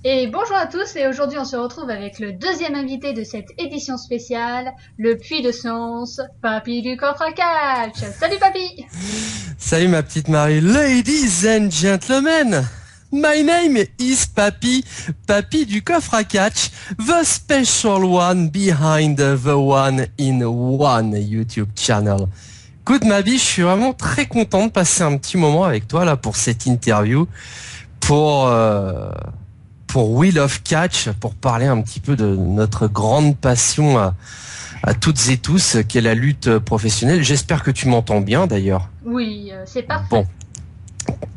Et bonjour à tous, et aujourd'hui on se retrouve avec le deuxième invité de cette édition spéciale, le puits de science, Papy du coffre à catch. Salut Papy! Salut ma petite Marie. Ladies and gentlemen, my name is Papy, Papy du coffre à catch, the special one behind the one in one YouTube channel. Écoute Mabi, je suis vraiment très content de passer un petit moment avec toi là pour cette interview, pour Wheel of Catch, pour parler un petit peu de notre grande passion à toutes et tous, qu'est la lutte professionnelle. J'espère que tu m'entends bien d'ailleurs. Oui, c'est parfait. Bon,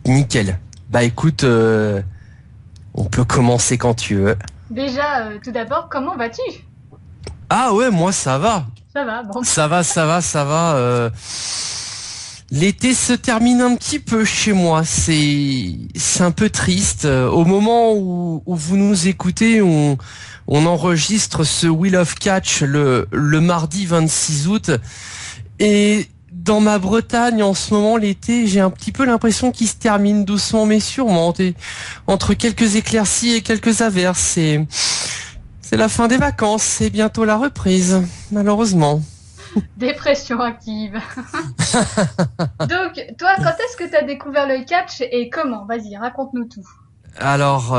nickel. Bah écoute, on peut commencer quand tu veux. Déjà, tout d'abord, comment vas-tu? Ah ouais, moi ça va. Ça va, bon. Ça va. L'été se termine un petit peu chez moi. C'est un peu triste. Au moment où vous nous écoutez, on enregistre ce Wheel of Catch le mardi 26 août. Et dans ma Bretagne, en ce moment, l'été, j'ai un petit peu l'impression qu'il se termine doucement mais sûrement. Entre quelques éclaircies et quelques averses. C'est la fin des vacances. C'est bientôt la reprise, malheureusement. Dépression active. Donc, toi, quand est-ce que t'as découvert le catch et comment? Vas-y, raconte-nous tout. Alors,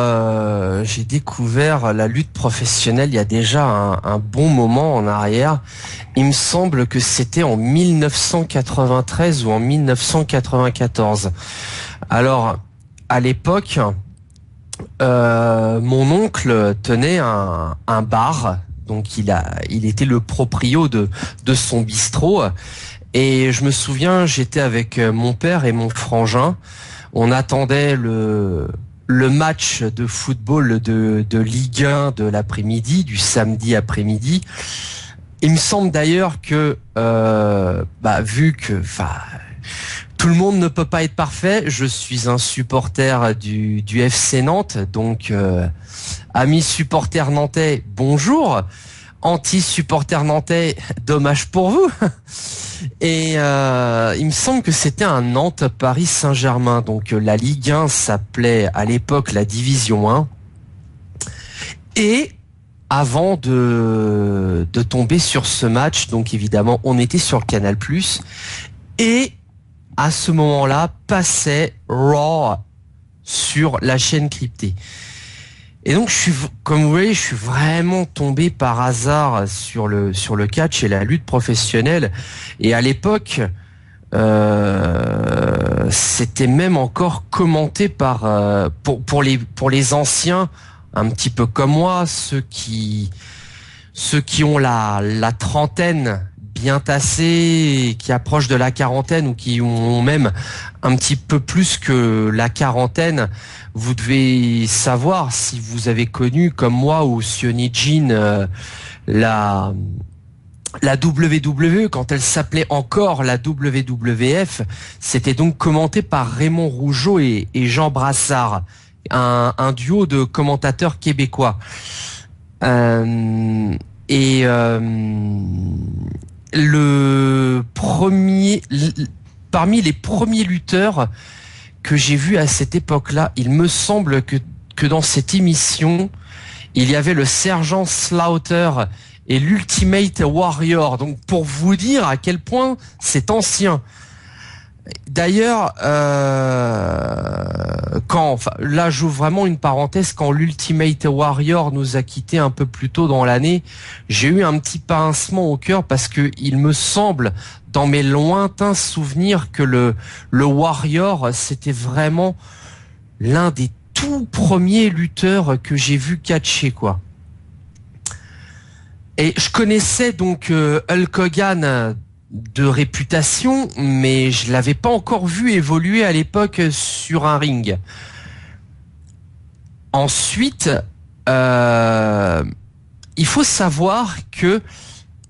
j'ai découvert la lutte professionnelle il y a déjà un bon moment en arrière. Il me semble que c'était en 1993 ou en 1994. Alors, à l'époque, mon oncle tenait un bar, donc il était le proprio de son bistrot. Et je me souviens, j'étais avec mon père et mon frangin. On attendait le match de football de Ligue 1 de l'après-midi, du samedi après-midi. Il me semble d'ailleurs que, vu que, tout le monde ne peut pas être parfait, je suis un supporter du FC Nantes, donc amis supporters nantais, bonjour. Anti-supporter nantais, dommage pour vous. Et il me semble que c'était un Nantes-Paris Saint-Germain. Donc la Ligue 1 s'appelait à l'époque la Division 1. Et avant de tomber sur ce match, donc évidemment on était sur Canal+. Et à ce moment-là passait Raw sur la chaîne cryptée. Et donc, comme vous voyez, je suis vraiment tombé par hasard sur le catch et la lutte professionnelle. Et à l'époque, c'était même encore commenté pour les anciens, un petit peu comme moi, ceux qui ont la trentaine bien tassée, qui approchent de la quarantaine ou qui ont même un petit peu plus que la quarantaine. Vous devez savoir, si vous avez connu comme moi ou Sioni Jean la WWE, quand elle s'appelait encore la WWF, c'était donc commenté par Raymond Rougeau et Jean Brassard, un duo de commentateurs québécois. Parmi les premiers lutteurs que j'ai vu à cette époque-là, il me semble que dans cette émission, il y avait le sergent Slaughter et l'Ultimate Warrior. Donc pour vous dire à quel point c'est ancien. D'ailleurs, là j'ouvre vraiment une parenthèse, quand l'Ultimate Warrior nous a quittés un peu plus tôt dans l'année, j'ai eu un petit pincement au cœur parce que il me semble, dans mes lointains souvenirs, que le Warrior, c'était vraiment l'un des tout premiers lutteurs que j'ai vu catcher, quoi. Et je connaissais donc Hulk Hogan de réputation, mais je l'avais pas encore vu évoluer à l'époque sur un ring. Ensuite, il faut savoir que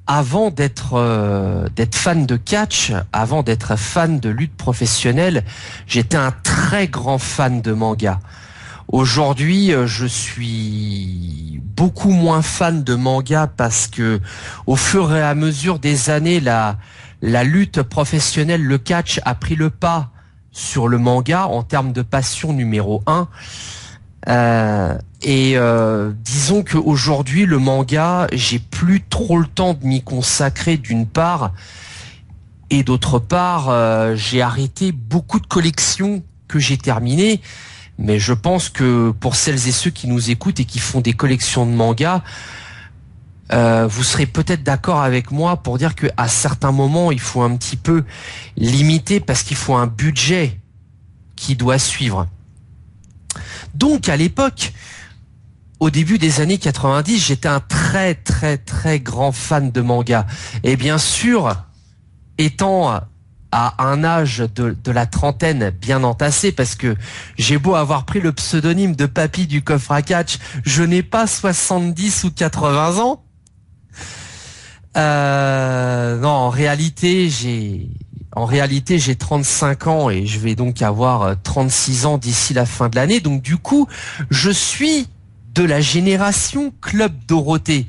avant d'être fan de catch, avant d'être fan de lutte professionnelle, j'étais un très grand fan de manga. Aujourd'hui, je suis beaucoup moins fan de manga parce que, au fur et à mesure des années, la lutte professionnelle, le catch, a pris le pas sur le manga en termes de passion numéro 1. Et disons qu'aujourd'hui, le manga, j'ai plus trop le temps de m'y consacrer d'une part, et d'autre part, j'ai arrêté beaucoup de collections que j'ai terminées. Mais je pense que pour celles et ceux qui nous écoutent et qui font des collections de mangas, vous serez peut-être d'accord avec moi pour dire qu'à certains moments, il faut un petit peu limiter parce qu'il faut un budget qui doit suivre. Donc à l'époque, au début des années 90, j'étais un très très très grand fan de manga. Et bien sûr, étant à un âge de la trentaine bien entassé, parce que j'ai beau avoir pris le pseudonyme de Papy du coffre à catch, je n'ai pas 70 ou 80 ans. Non, en réalité, j'ai 35 ans et je vais donc avoir 36 ans d'ici la fin de l'année. Donc du coup, je suis de la génération Club Dorothée.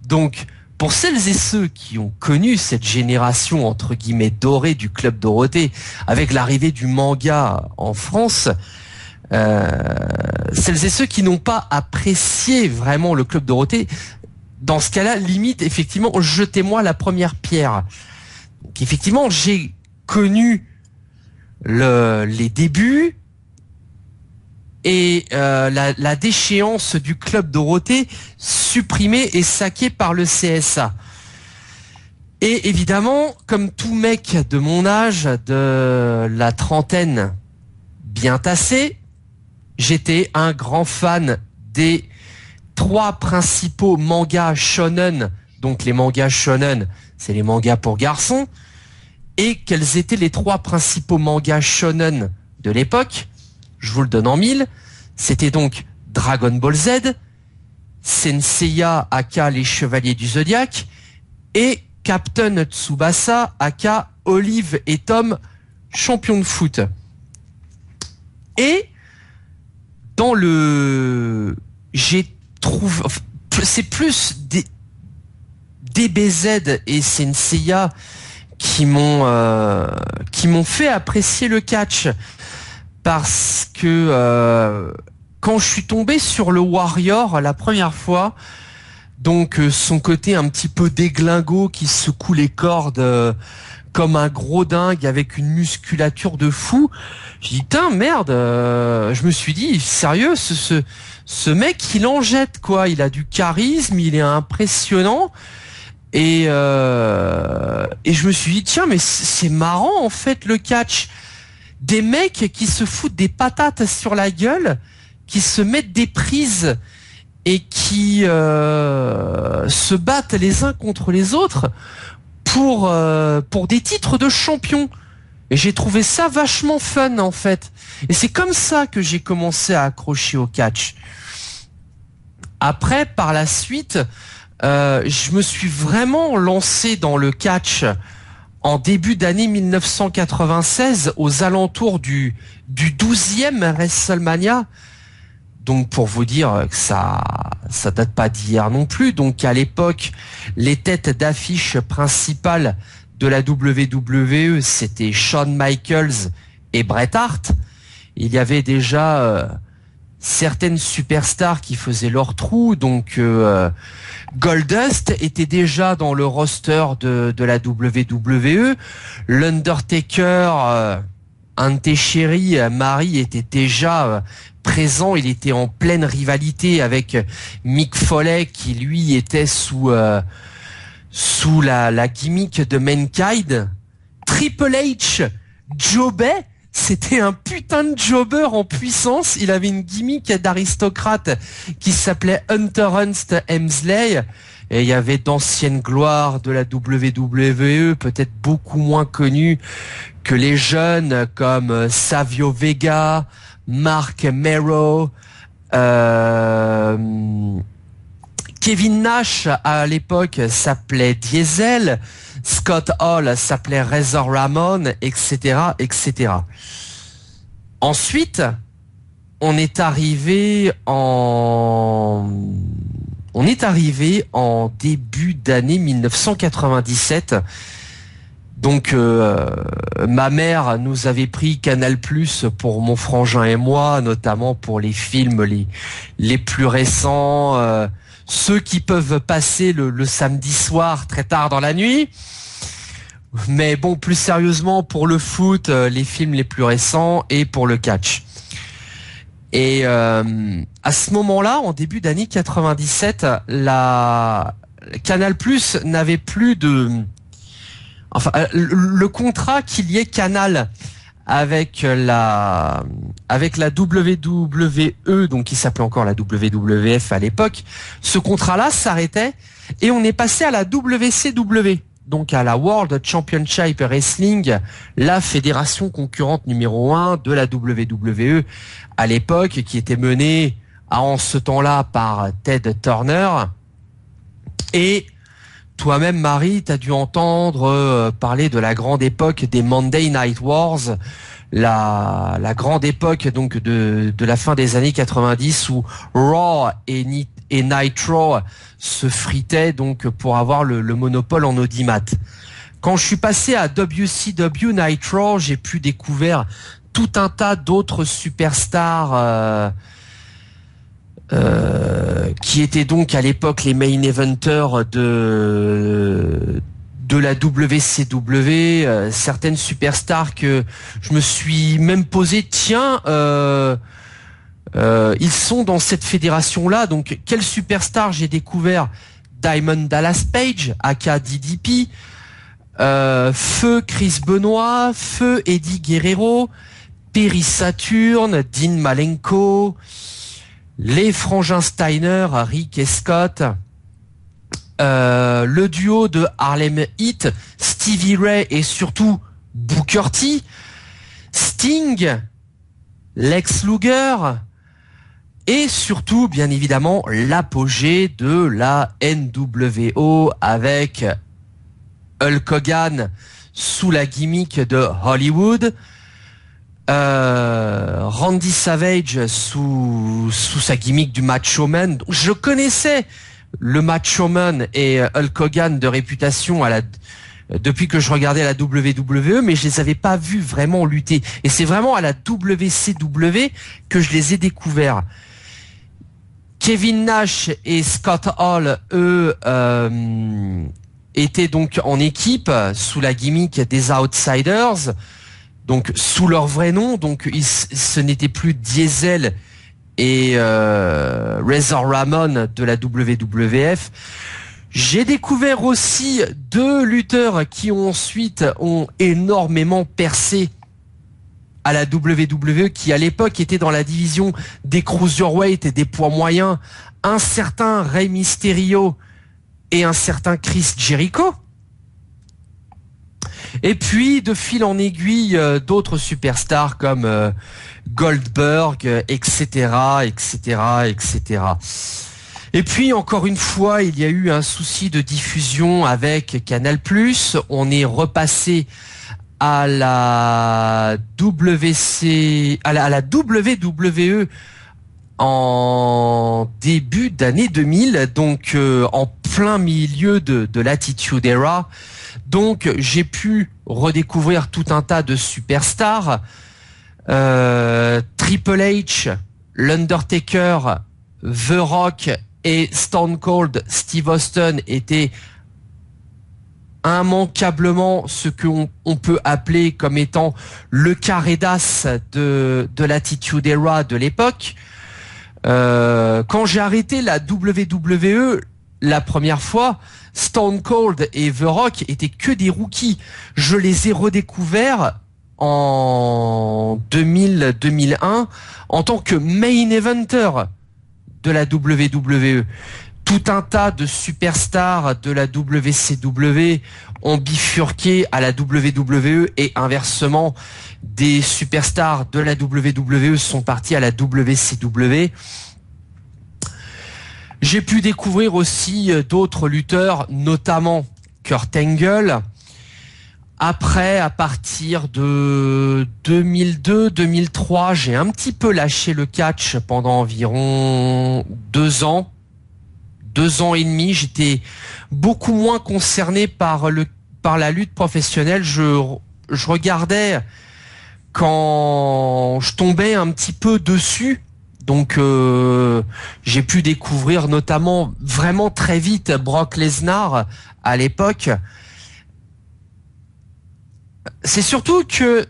Donc pour celles et ceux qui ont connu cette génération entre guillemets dorée du Club Dorothée, avec l'arrivée du manga en France, celles et ceux qui n'ont pas apprécié vraiment le Club Dorothée, dans ce cas-là, limite, effectivement, jetez-moi la première pierre. Donc, effectivement, j'ai connu les débuts et la déchéance du Club Dorothée, supprimée et saquée par le CSA. Et évidemment, comme tout mec de mon âge, de la trentaine bien tassé, j'étais un grand fan des 3 principaux mangas shonen. Donc les mangas shonen, c'est les mangas pour garçons. Et quels étaient les 3 principaux mangas shonen de l'époque? Je vous le donne en mille. C'était donc Dragon Ball Z, Senseiya aka les Chevaliers du Zodiaque et Captain Tsubasa aka Olive et Tom, champion de foot. Et dans c'est plus DBZ et Senseiya qui m'ont fait apprécier le catch, parce que quand je suis tombé sur le Warrior la première fois, donc son côté un petit peu déglingo qui secoue les cordes comme un gros dingue avec une musculature de fou, j'ai dit putain merde, je me suis dit sérieux, ce mec il en jette quoi, il a du charisme, il est impressionnant. Et je me suis dit tiens mais c'est marrant en fait le catch, des mecs qui se foutent des patates sur la gueule, qui se mettent des prises et qui se battent les uns contre les autres pour des titres de champion. Et j'ai trouvé ça vachement fun en fait. Et c'est comme ça que j'ai commencé à accrocher au catch. Après, par la suite, je me suis vraiment lancé dans le catch en début d'année 1996, aux alentours du 12e WrestleMania. Donc pour vous dire que ça date pas d'hier non plus. Donc à l'époque, les têtes d'affiche principales de la WWE, c'était Shawn Michaels et Bret Hart. Il y avait déjà certaines superstars qui faisaient leur trou, donc Goldust était déjà dans le roster de la WWE. L'Undertaker, un de tes chéris, Marie, était déjà présent. Il était en pleine rivalité avec Mick Foley, qui lui était sous la gimmick de Mankind. Triple H jobait. C'était un putain de jobber en puissance. Il avait une gimmick d'aristocrate qui s'appelait Hunter Ernst Helmsley. Et il y avait d'anciennes gloires de la WWE, peut-être beaucoup moins connues que les jeunes, comme Savio Vega, Mark Mero, Kevin Nash à l'époque s'appelait Diesel, Scott Hall s'appelait Razor Ramon, etc., etc. Ensuite, on est arrivé en début d'année 1997. Donc ma mère nous avait pris Canal+ pour mon frangin et moi, notamment pour les films les plus récents, ceux qui peuvent passer le samedi soir très tard dans la nuit. Mais bon, plus sérieusement, pour le foot, les films les plus récents et pour le catch. Et à ce moment-là, en début d'année 97, la Canal+ n'avait plus de... Enfin, le contrat qu'il y ait Canal avec la WWE, donc qui s'appelait encore la WWF à l'époque, ce contrat-là s'arrêtait et on est passé à la WCW, donc à la World Championship Wrestling, la fédération concurrente numéro 1 de la WWE à l'époque, qui était menée en ce temps-là par Ted Turner. Et toi-même, Marie, t'as dû entendre parler de la grande époque des Monday Night Wars, la grande époque donc de la fin des années 90 où Raw et Nitro se fritaient donc pour avoir le monopole en audimat. Quand je suis passé à WCW Nitro, j'ai pu découvrir tout un tas d'autres superstars qui étaient donc à l'époque les main eventers de la WCW, certaines superstars que je me suis même posé, tiens, ils sont dans cette fédération-là, donc quelle superstar j'ai découvert? Diamond Dallas Page, aka DDP, Feu Chris Benoit, Feu Eddie Guerrero, Perry Saturn, Dean Malenko, les frangins Steiner, Rick et Scott, le duo de Harlem Heat, Stevie Ray et surtout Booker T, Sting, Lex Luger et surtout bien évidemment l'apogée de la NWO avec Hulk Hogan sous la gimmick de Hollywood, Randy Savage sous sa gimmick du Macho Man. Je connaissais le Macho Man et Hulk Hogan de réputation depuis que je regardais la WWE, mais je les avais pas vus vraiment lutter. Et c'est vraiment à la WCW que je les ai découverts. Kevin Nash et Scott Hall, eux, étaient donc en équipe sous la gimmick des Outsiders, donc sous leur vrai nom. Donc ce n'était plus Diesel et Razor Ramon de la WWF. J'ai découvert aussi deux lutteurs qui ont énormément percé à la WWE, qui à l'époque était dans la division des cruiserweight et des poids moyens, un certain Rey Mysterio et un certain Chris Jericho. Et puis de fil en aiguille, d'autres superstars comme Goldberg, etc., etc., etc. Et puis encore une fois, il y a eu un souci de diffusion avec Canal+. On est repassé à la WWE en début d'année 2000, donc en plein milieu de l'Attitude Era. Donc j'ai pu redécouvrir tout un tas de superstars. Triple H, l'Undertaker, The Rock et Stone Cold Steve Austin étaient immanquablement ce qu'on peut appeler comme étant le Carredas de l'Attitude Era de l'époque. Quand j'ai arrêté la WWE la première fois, Stone Cold et The Rock étaient que des rookies. Je les ai redécouverts en 2000-2001 en tant que main eventer de la WWE. Tout un tas de superstars de la WCW ont bifurqué à la WWE et inversement, des superstars de la WWE sont partis à la WCW. J'ai pu découvrir aussi d'autres lutteurs, notamment Kurt Angle. Après, à partir de 2002-2003, j'ai un petit peu lâché le catch pendant environ 2 ans et demi. J'étais beaucoup moins concerné par par la lutte professionnelle. Je regardais quand je tombais un petit peu dessus. Donc j'ai pu découvrir notamment vraiment très vite Brock Lesnar à l'époque. C'est surtout que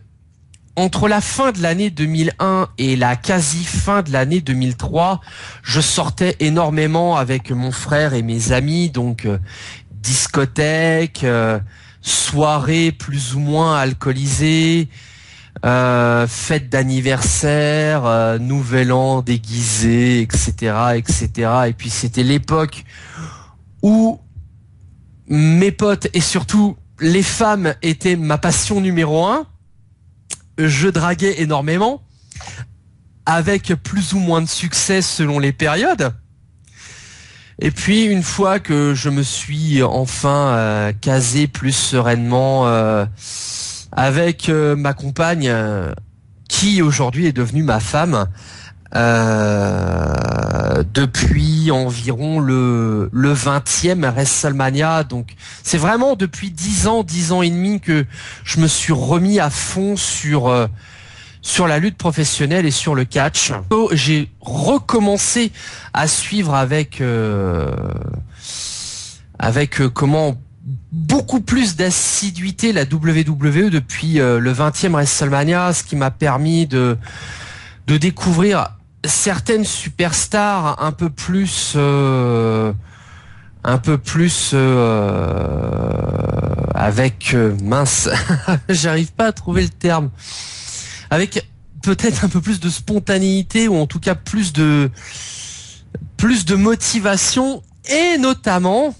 entre la fin de l'année 2001 et la quasi fin de l'année 2003, je sortais énormément avec mon frère et mes amis, donc discothèque, soirée plus ou moins alcoolisée, fête d'anniversaire, nouvel an déguisé, etc., etc. Et puis c'était l'époque où mes potes et surtout les femmes étaient ma passion numéro 1. Je draguais énormément, avec plus ou moins de succès selon les périodes. Et puis une fois que je me suis enfin casé plus sereinement avec ma compagne, qui aujourd'hui est devenue ma femme, depuis environ le 20e WrestleMania. Donc c'est vraiment depuis 10 ans et demi que je me suis remis à fond sur la lutte professionnelle et sur le catch. J'ai recommencé à suivre avec comment beaucoup plus d'assiduité la WWE depuis le 20e WrestleMania, ce qui m'a permis de découvrir certaines superstars un peu plus avec mince, j'arrive pas à trouver le terme, avec peut-être un peu plus de spontanéité ou en tout cas plus de motivation, et notamment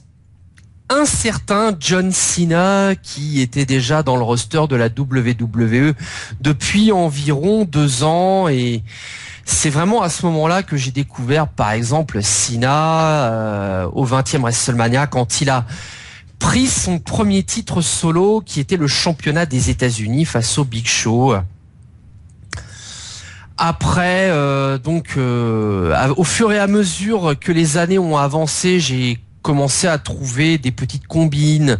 un certain John Cena qui était déjà dans le roster de la WWE depuis environ 2 ans, et c'est vraiment à ce moment-là que j'ai découvert par exemple Cena au 20e WrestleMania, quand il a pris son premier titre solo qui était le championnat des États-Unis face au Big Show. Après, au fur et à mesure que les années ont avancé, j'ai commencé à trouver des petites combines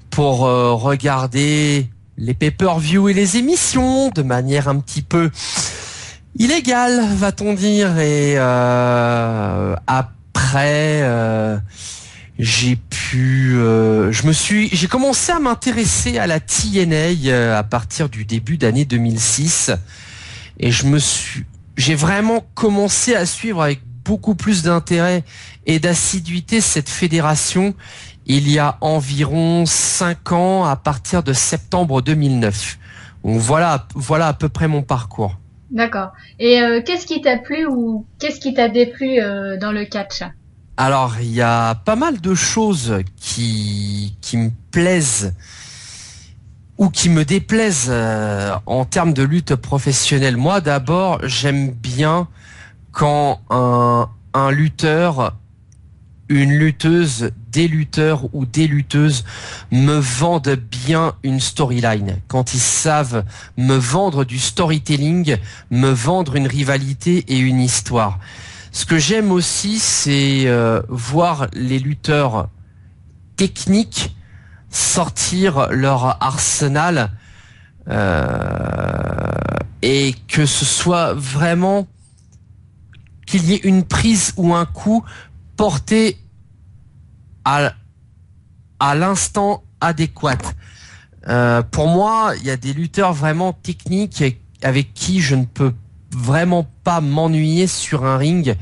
pour regarder les pay-per-view et les émissions de manière un petit peu illégale, va-t-on dire. Et après, j'ai commencé à m'intéresser à la TNA à partir du début d'année 2006. Et j'ai vraiment commencé à suivre avec beaucoup plus d'intérêt et d'assiduité cette fédération il y a environ 5 ans, à partir de septembre 2009. Donc voilà à peu près mon parcours. D'accord. Et qu'est-ce qui t'a plu ou qu'est-ce qui t'a déplu dans le catch? Alors, il y a pas mal de choses qui me plaisent ou qui me déplaisent en termes de lutte professionnelle. Moi, d'abord, j'aime bien quand un lutteur, une lutteuse, des lutteurs ou des lutteuses me vendent bien une storyline. Quand ils savent me vendre du storytelling, me vendre une rivalité et une histoire. Ce que j'aime aussi, c'est voir les lutteurs techniques sortir leur arsenal et que ce soit vraiment qu'il y ait une prise ou un coup porté à l'instant adéquat. Pour moi, il y a des lutteurs vraiment techniques avec qui je ne peux vraiment pas m'ennuyer sur un ring.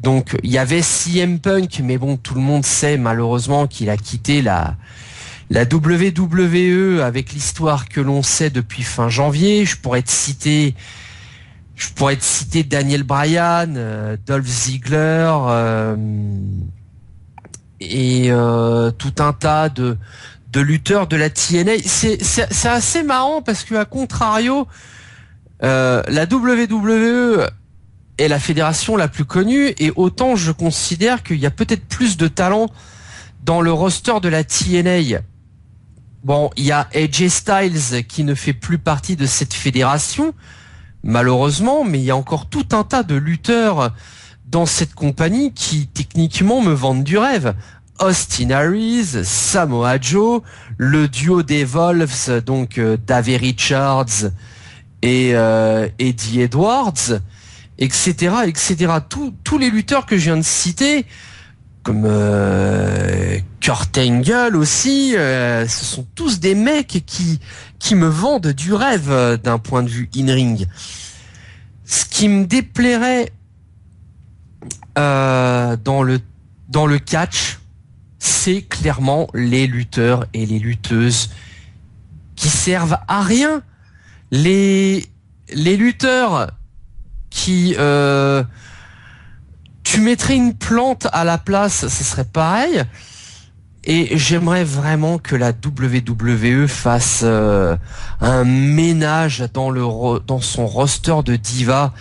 Donc il y avait CM Punk, mais bon, tout le monde sait malheureusement qu'il a quitté la WWE avec l'histoire que l'on sait depuis fin janvier. Je pourrais te citer Daniel Bryan, Dolph Ziggler et tout un tas de lutteurs de la TNA. C'est assez marrant parce que à contrario, la WWE est la fédération la plus connue, et autant je considère qu'il y a peut-être plus de talent dans le roster de la TNA. Bon, il y a AJ Styles qui ne fait plus partie de cette fédération, malheureusement, mais il y a encore tout un tas de lutteurs dans cette compagnie qui techniquement me vendent du rêve. Austin Aries, Samoa Joe, le duo des Wolves, donc Davey Richards et Eddie Edwards, etc., etc. Tous les lutteurs que je viens de citer, comme Kurt Angle aussi, ce sont tous des mecs qui me vendent du rêve d'un point de vue in-ring. Ce qui me déplairait dans le catch, c'est clairement les lutteurs et les lutteuses qui servent à rien. Les lutteurs qui tu mettrais une plante à la place, ce serait pareil. Et j'aimerais vraiment que la WWE fasse un ménage dans son roster de divas,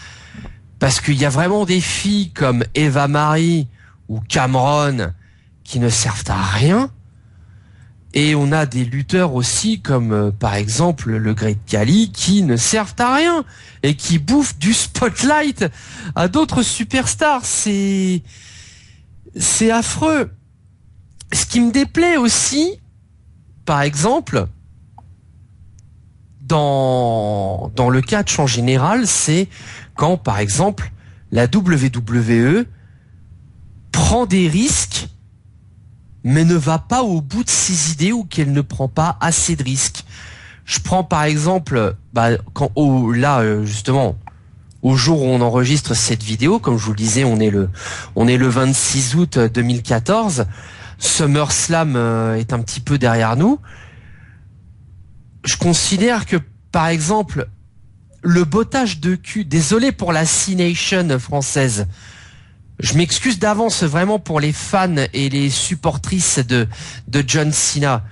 parce qu'il y a vraiment des filles comme Eva Marie ou Cameron qui ne servent à rien. Et on a des lutteurs aussi comme par exemple le Great Khali qui ne servent à rien et qui bouffent du spotlight à d'autres superstars. C'est affreux. Ce qui me déplaît aussi, par exemple, dans le catch en général, c'est quand, par exemple, la WWE prend des risques mais ne va pas au bout de ses idées ou qu'elle ne prend pas assez de risques. Je prends par exemple, justement, au jour où on enregistre cette vidéo, comme je vous le disais, on est le 26 août 2014, SummerSlam est un petit peu derrière nous. Je considère que, par exemple, le bottage de cul, désolé pour la C-Nation française, je m'excuse d'avance vraiment pour les fans et les supportrices de John Cena.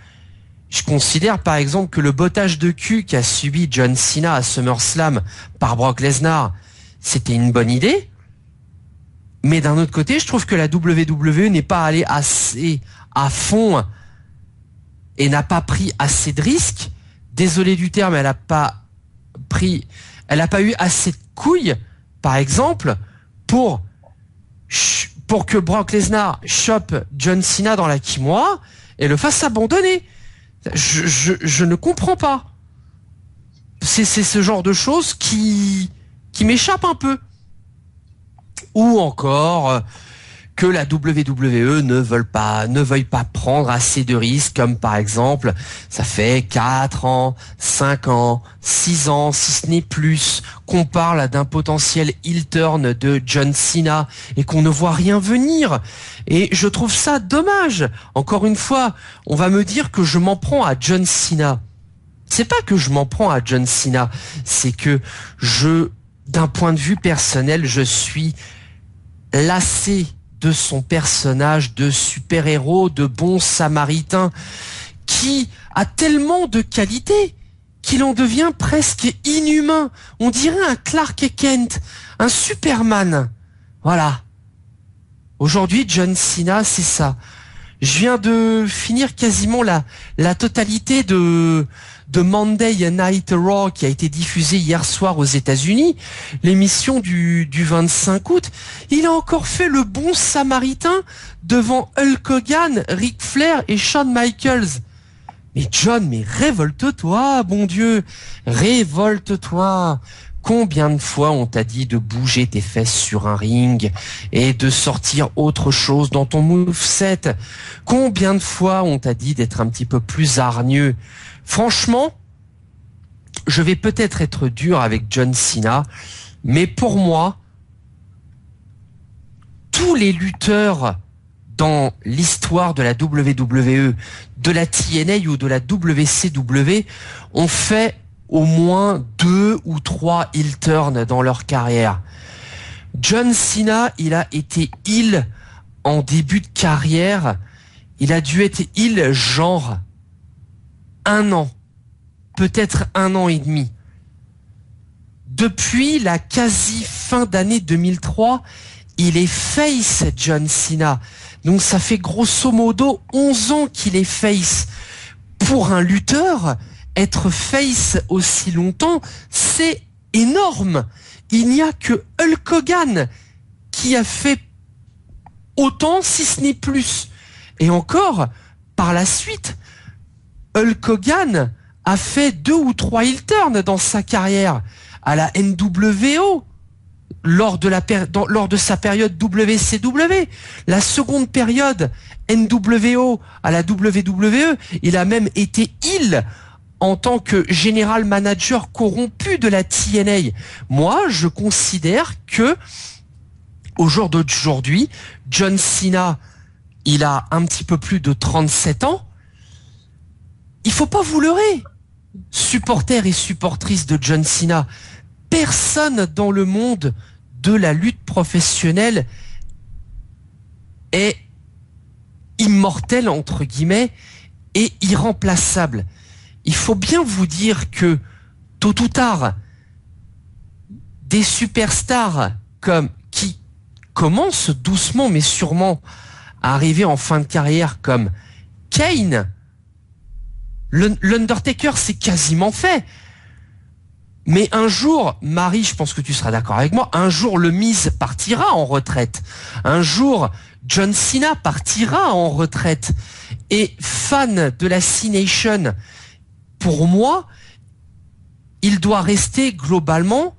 Je considère par exemple que le bottage de cul qu'a subi John Cena à SummerSlam par Brock Lesnar, c'était une bonne idée. Mais d'un autre côté, je trouve que la WWE n'est pas allée assez à fond et n'a pas pris assez de risques. Désolé du terme, elle n'a pas eu assez de couilles, par exemple, pour que Brock Lesnar chope John Cena dans la Kimura et le fasse abandonner. Je ne comprends pas. C'est ce genre de choses qui m'échappe un peu. Ou encore que la WWE ne veuille pas prendre assez de risques, comme par exemple, ça fait 4 ans, 5 ans, 6 ans, si ce n'est plus, qu'on parle d'un potentiel heel turn de John Cena et qu'on ne voit rien venir. Et je trouve ça dommage. Encore une fois, on va me dire que je m'en prends à John Cena. C'est pas que je m'en prends à John Cena, c'est que d'un point de vue personnel, je suis lassé de son personnage de super-héros, de bon samaritain, qui a tellement de qualités qu'il en devient presque inhumain. On dirait un Clark Kent, un Superman. Voilà. Aujourd'hui, John Cena, c'est ça. Je viens de finir quasiment la totalité de Monday Night Raw qui a été diffusée hier soir aux États-Unis, l'émission du 25 août. Il a encore fait le bon samaritain devant Hulk Hogan, Ric Flair et Shawn Michaels. Mais John, mais révolte-toi, bon Dieu, révolte-toi. Combien de fois on t'a dit de bouger tes fesses sur un ring et de sortir autre chose dans ton moveset? Combien de fois on t'a dit d'être un petit peu plus hargneux? Franchement, je vais peut-être être dur avec John Cena, mais pour moi, tous les lutteurs dans l'histoire de la WWE, de la TNA ou de la WCW ont fait au moins 2 ou 3 heel turns dans leur carrière. John Cena, il a été heel en début de carrière. Il a dû être heel genre 1 an, peut-être 1 an et demi. Depuis la quasi fin d'année 2003, il est face John Cena. Donc ça fait grosso modo 11 ans qu'il est face. Pour un lutteur, être face aussi longtemps, c'est énorme. Il n'y a que Hulk Hogan qui a fait autant, si ce n'est plus. Et encore, par la suite, Hulk Hogan a fait 2 ou 3 heel turns dans sa carrière à la NWO lors de sa période WCW. La seconde période NWO à la WWE, il a même été heel en tant que général manager corrompu de la TNA. Moi, je considère que au jour d'aujourd'hui, John Cena, il a un petit peu plus de 37 ans. Il faut pas vous leurrer, supporters et supportrices de John Cena. Personne dans le monde de la lutte professionnelle est immortel, entre guillemets, et irremplaçable. Il faut bien vous dire que, tôt ou tard, des superstars qui commencent doucement mais sûrement à arriver en fin de carrière comme Kane, l'Undertaker, c'est quasiment fait. Mais un jour, Marie, je pense que tu seras d'accord avec moi, un jour le Miz partira en retraite. Un jour, John Cena partira en retraite. Et fan de la C-Nation, pour moi, il doit rester globalement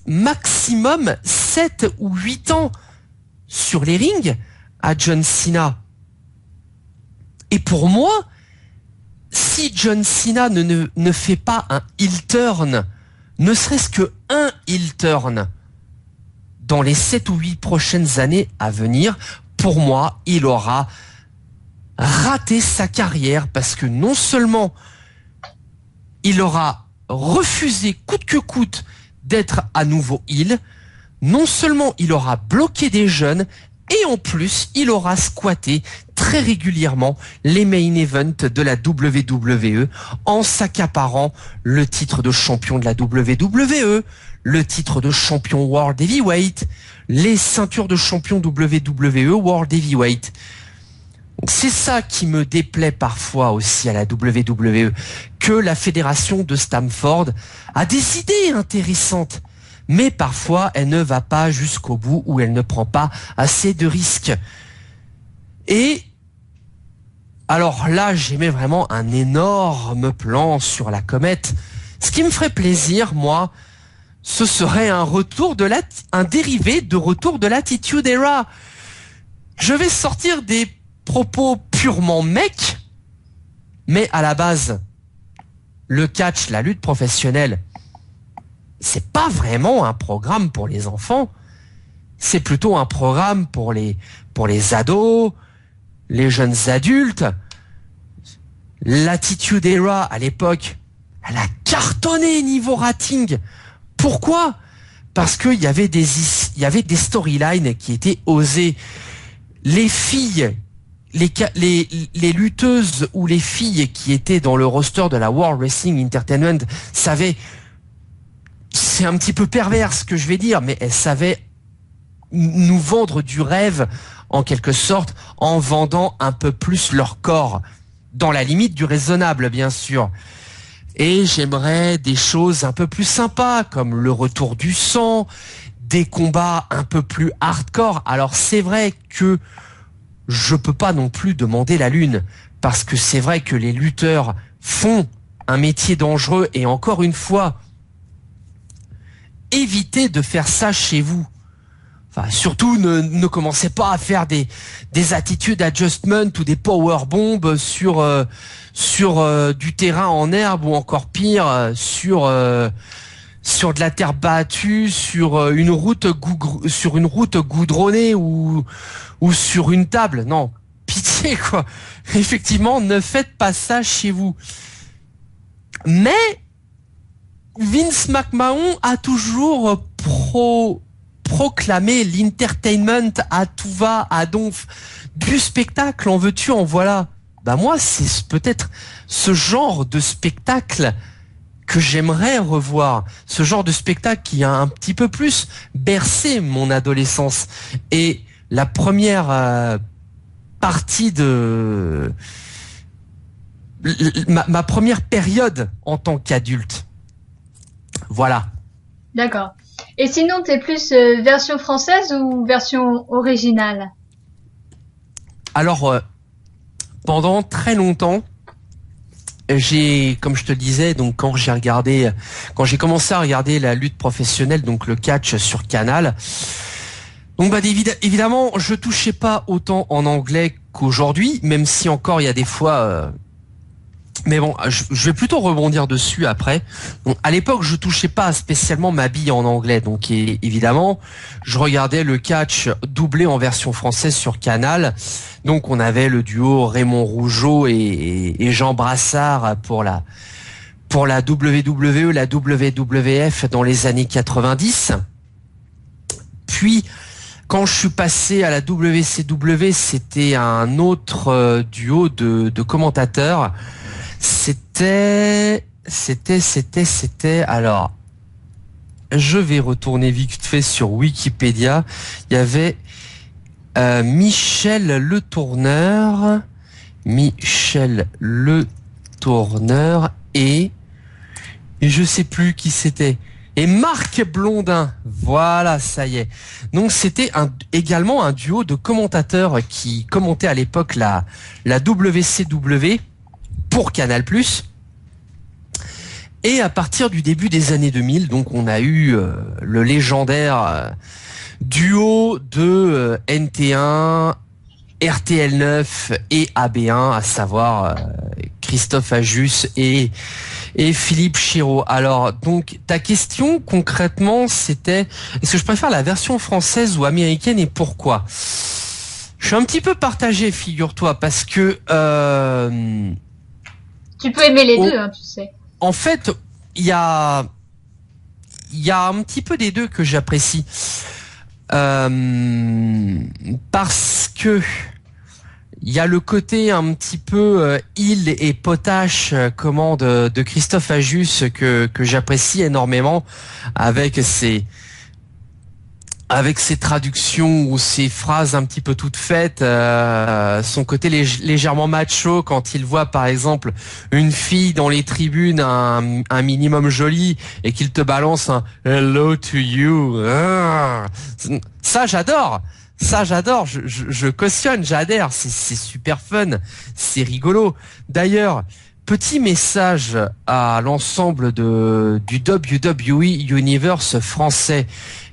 maximum 7 ou 8 ans sur les rings à John Cena. Et pour moi, si John Cena ne fait pas un heel turn, ne serait-ce que un heel turn dans les 7 ou 8 prochaines années à venir, pour moi, il aura raté sa carrière parce que non seulement il aura refusé coûte que coûte d'être à nouveau heel, non seulement il aura bloqué des jeunes, et en plus, il aura squatté très régulièrement les main events de la WWE en s'accaparant le titre de champion de la WWE, le titre de champion World Heavyweight, les ceintures de champion WWE World Heavyweight. C'est ça qui me déplaît parfois aussi à la WWE, que la fédération de Stamford a des idées intéressantes, mais parfois elle ne va pas jusqu'au bout ou elle ne prend pas assez de risques. Et alors là, j'aimais vraiment un énorme plan sur la comète. Ce qui me ferait plaisir, moi, ce serait un dérivé de retour de l'Attitude Era. Je vais sortir des propos purement mecs, mais à la base, le catch, la lutte professionnelle, c'est pas vraiment un programme pour les enfants. C'est plutôt un programme pour les ados, les jeunes adultes. L'Attitude Era, à l'époque, elle a cartonné niveau rating. Pourquoi? Parce qu'il y avait des storylines qui étaient osées. Les filles, les lutteuses ou les filles qui étaient dans le roster de la World Wrestling Entertainment savaient, c'est un petit peu pervers ce que je vais dire, mais elles savaient nous vendre du rêve, en quelque sorte, en vendant un peu plus leur corps, dans la limite du raisonnable, bien sûr. Et j'aimerais des choses un peu plus sympas, comme le retour du sang, des combats un peu plus hardcore. Alors c'est vrai que je peux pas non plus demander la lune, parce que c'est vrai que les lutteurs font un métier dangereux, et encore une fois, évitez de faire ça chez vous. Enfin, surtout ne commencez pas à faire des attitude adjustment ou des power bombs sur du terrain en herbe, ou encore pire sur de la terre battue, sur une route goudronnée ou sur une table. Non, pitié quoi. Effectivement, ne faites pas ça chez vous. Mais Vince McMahon a toujours proclamé l'entertainment à tout va, à donf, du spectacle, en veux-tu, en voilà. Bah moi, c'est peut-être ce genre de spectacle que j'aimerais revoir, ce genre de spectacle qui a un petit peu plus bercé mon adolescence. Et la première partie de ma première période en tant qu'adulte. Voilà. D'accord. Et sinon, t'es plus version française ou version originale? Alors, pendant très longtemps, comme je te le disais, donc quand j'ai commencé à regarder la lutte professionnelle, donc le catch sur Canal, donc évidemment, je touchais pas autant en anglais qu'aujourd'hui, même si encore il y a des fois. Mais bon, je vais plutôt rebondir dessus après. Donc, à l'époque, je touchais pas spécialement ma bille en anglais, donc évidemment, je regardais le catch doublé en version française sur Canal. Donc, on avait le duo Raymond Rougeau et Jean Brassard pour la WWE, la WWF dans les années 90. Puis, quand je suis passé à la WCW, c'était un autre duo de commentateurs. C'était. Alors, je vais retourner vite fait sur Wikipédia. Il y avait Michel Le Tourneur et je sais plus qui c'était. Et Marc Blondin. Voilà, ça y est. Donc c'était également un duo de commentateurs qui commentaient à l'époque la WCW pour Canal+. Et à partir du début des années 2000, donc on a eu le légendaire duo de NT1, RTL9 et AB1, à savoir Christophe Ajus et Philippe Chiraud. Alors, donc, ta question, concrètement, c'était, est-ce que je préfère la version française ou américaine et pourquoi? Je suis un petit peu partagé, figure-toi, parce que... tu peux aimer les deux, hein, tu sais. En fait, il y a un petit peu des deux que j'apprécie. Parce que il y a le côté un petit peu île et potache de Christophe Ajus que j'apprécie énormément avec ses traductions ou ses phrases un petit peu toutes faites, son côté légèrement macho quand il voit par exemple une fille dans les tribunes un minimum jolie et qu'il te balance un hello to you. Ça j'adore. Je cautionne, j'adhère, c'est super fun, c'est rigolo. D'ailleurs, petit message à l'ensemble du WWE Universe français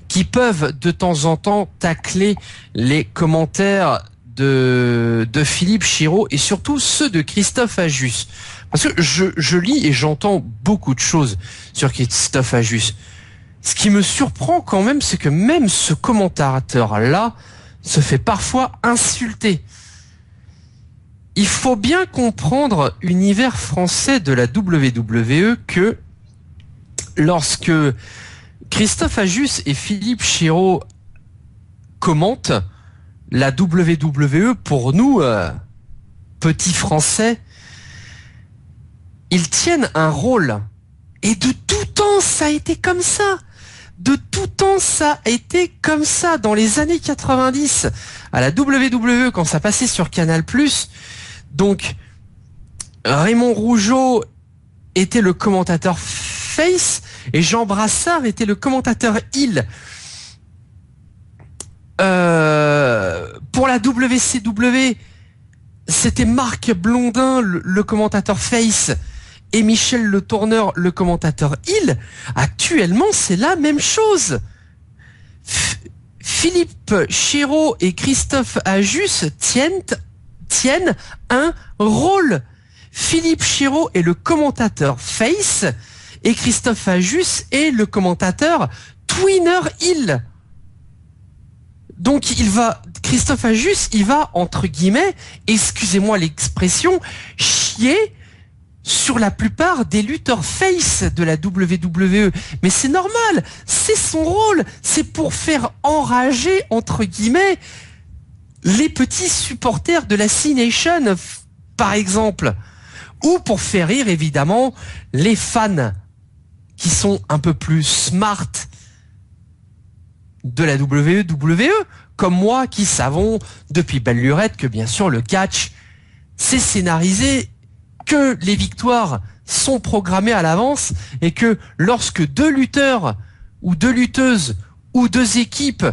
qui peuvent de temps en temps tacler les commentaires de Philippe Chiraud et surtout ceux de Christophe Ajus. Parce que je lis et j'entends beaucoup de choses sur Christophe Ajus. Ce qui me surprend quand même, c'est que même ce commentateur-là se fait parfois insulter. Il faut bien comprendre, univers français de la WWE, que lorsque Christophe Ajus et Philippe Chiraud commentent la WWE, pour nous, petits Français, ils tiennent un rôle. Et de tout temps, ça a été comme ça. De tout temps, ça a été comme ça. Dans les années 90, à la WWE, quand ça passait sur Canal+, donc Raymond Rougeau était le commentateur face et Jean Brassard était le commentateur heel. Pour la WCW, c'était Marc Blondin, le commentateur face, et Michel Le Tourneur, le commentateur heel. Actuellement, c'est la même chose. Philippe Chiraud et Christophe Ajus tiennent un rôle. Philippe Chiraud est le commentateur face et Christophe Ajus est le commentateur twinner heel. Donc Christophe Ajus, il va, entre guillemets, excusez-moi l'expression, chier sur la plupart des lutteurs face de la WWE. Mais c'est normal, c'est son rôle, c'est pour faire enrager, entre guillemets, les petits supporters de la C-Nation, par exemple. Ou pour faire rire, évidemment, les fans qui sont un peu plus smart de la WWE, comme moi, qui savons depuis belle lurette que bien sûr le catch, c'est scénarisé, que les victoires sont programmées à l'avance et que lorsque deux lutteurs ou deux lutteuses ou deux équipes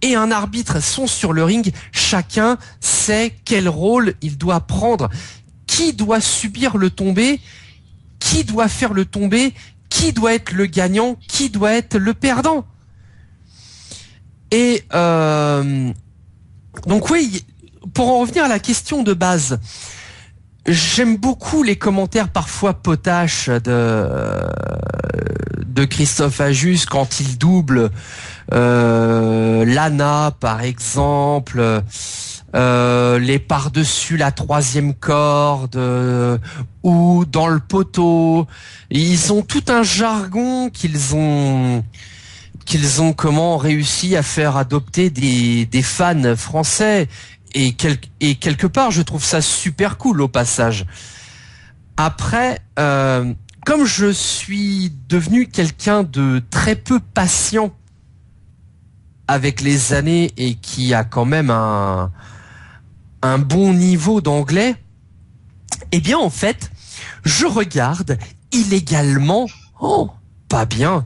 et un arbitre sont sur le ring, chacun sait quel rôle il doit prendre. Qui doit subir le tombé? Qui doit faire le tombé? Qui doit être le gagnant? Qui doit être le perdant? Et donc oui, pour en revenir à la question de base, j'aime beaucoup les commentaires parfois potaches de Christophe Ajus quand il double Lana par exemple, les par-dessus la troisième corde ou dans le poteau. Ils ont tout un jargon qu'ils ont comment réussi à faire adopter des fans français et quelque part je trouve ça super cool au passage. Après, comme je suis devenu quelqu'un de très peu patient avec les années et qui a quand même un bon niveau d'anglais, eh bien en fait, je regarde illégalement, pas bien,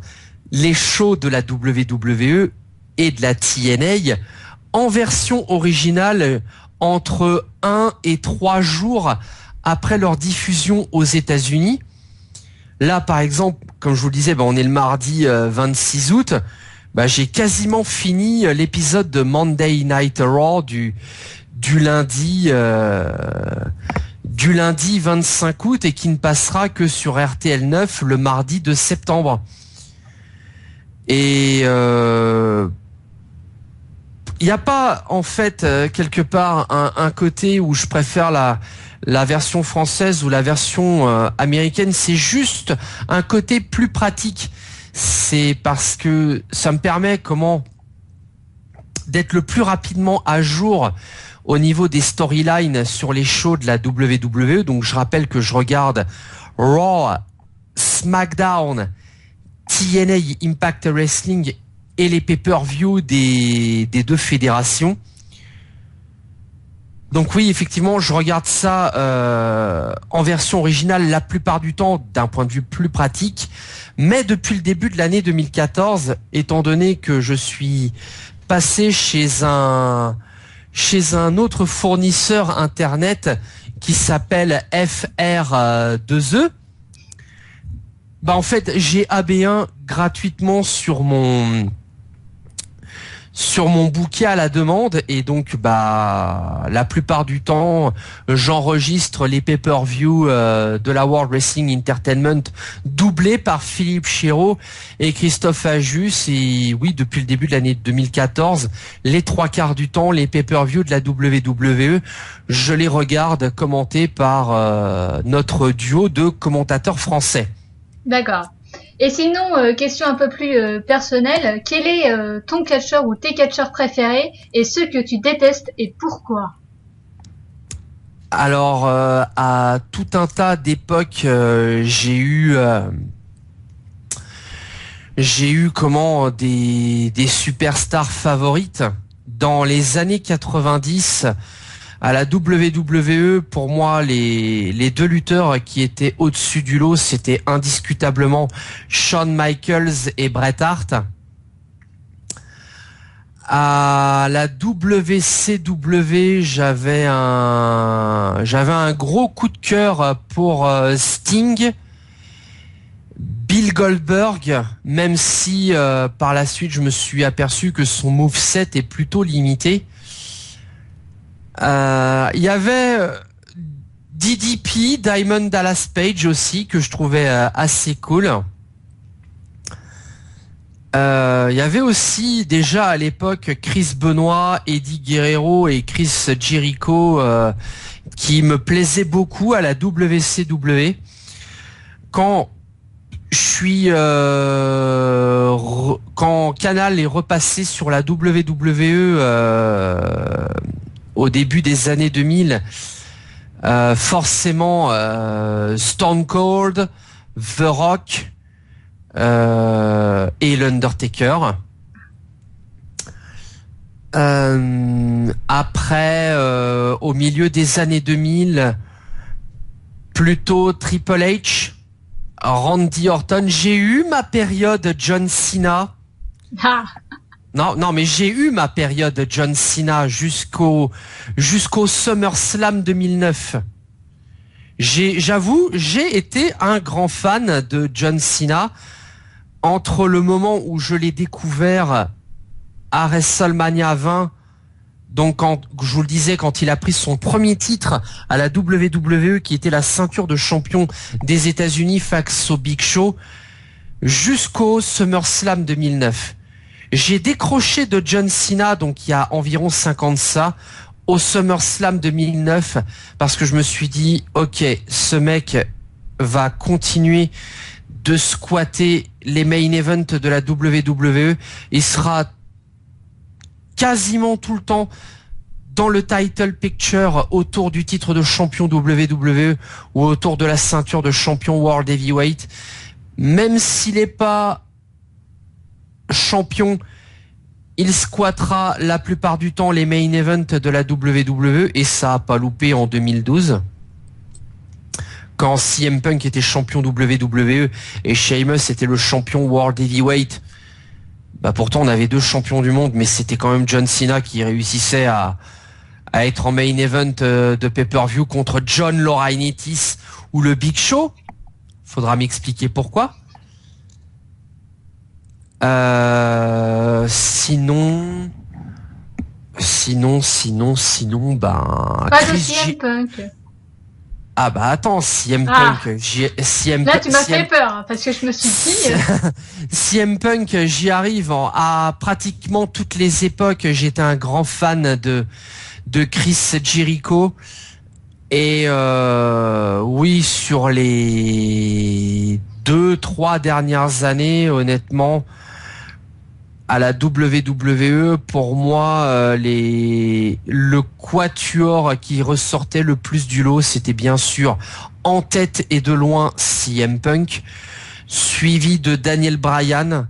les shows de la WWE et de la TNA en version originale entre 1 et 3 jours après leur diffusion aux États-Unis. Là, par exemple, comme je vous le disais, on est le mardi 26 août. J'ai quasiment fini l'épisode de Monday Night Raw du lundi 25 août et qui ne passera que sur RTL 9 le mardi de septembre. Et il n'y a pas en fait quelque part un côté où je préfère la version française ou la version américaine, c'est juste un côté plus pratique. C'est parce que ça me permet d'être le plus rapidement à jour au niveau des storylines sur les shows de la WWE. Donc je rappelle que je regarde Raw, SmackDown, TNA, Impact Wrestling et les pay-per-view des deux fédérations. Donc oui, effectivement, je regarde ça en version originale la plupart du temps d'un point de vue plus pratique. Mais depuis le début de l'année 2014, étant donné que je suis passé chez un autre fournisseur internet qui s'appelle FR2E, en fait, j'ai AB1 gratuitement sur mon bouquet à la demande et donc la plupart du temps j'enregistre les pay-per-view de la World Wrestling Entertainment doublés par Philippe Chéreau et Christophe Ajus. Et oui, depuis le début de l'année 2014, les 3/4 du temps, les pay-per-view de la WWE, je les regarde commentés par notre duo de commentateurs français. D'accord. Et sinon, question un peu plus personnelle, quel est ton catcheur ou tes catcheurs préférés et ceux que tu détestes et pourquoi? Alors, à tout un tas d'époques, j'ai eu des superstars favorites. Dans les années 90, à la WWE, pour moi, les deux lutteurs qui étaient au-dessus du lot, c'était indiscutablement Shawn Michaels et Bret Hart. À la WCW, j'avais un gros coup de cœur pour Sting, Bill Goldberg, même si par la suite je me suis aperçu que son moveset est plutôt limité. Il y avait DDP, Diamond Dallas Page aussi, que je trouvais assez cool. Il y avait aussi déjà à l'époque Chris Benoit, Eddie Guerrero et Chris Jericho qui me plaisaient beaucoup à la WCW. Quand quand Canal est repassé sur la WWE au début des années 2000, forcément Stone Cold, The Rock et l'Undertaker. Après, au milieu des années 2000, plutôt Triple H, Randy Orton. J'ai eu ma période John Cena. Ah. Non, mais j'ai eu ma période John Cena jusqu'au SummerSlam 2009. J'avoue, j'ai été un grand fan de John Cena entre le moment où je l'ai découvert à WrestleMania 20. Donc, quand je vous le disais, quand il a pris son premier titre à la WWE, qui était la ceinture de champion des États-Unis face au Big Show, jusqu'au SummerSlam 2009. J'ai décroché de John Cena, donc il y a environ 5 ans de ça, au SummerSlam 2009, parce que je me suis dit, ok, ce mec va continuer de squatter les main events de la WWE. Il sera quasiment tout le temps dans le title picture autour du titre de champion WWE ou autour de la ceinture de champion World Heavyweight. Même s'il n'est pas champion, il squattera la plupart du temps les main events de la WWE, et ça a pas loupé en 2012. Quand CM Punk était champion WWE et Sheamus était le champion World Heavyweight, bah pourtant on avait 2 champions du monde, mais c'était quand même John Cena qui réussissait à être en main event de pay-per-view contre John Laurinaitis ou le Big Show. Faudra m'expliquer pourquoi. Sinon, ben. Pas de CM Punk. Ah bah attends, CM Punk, Là tu m'as fait peur, parce que je me suis dit... CM Punk, j'y arrive à pratiquement toutes les époques. J'étais un grand fan de Chris Jericho. Et oui, sur les 2-3 dernières années, honnêtement, à la WWE, pour moi, le quatuor qui ressortait le plus du lot, c'était bien sûr en tête et de loin CM Punk, suivi de Daniel Bryan,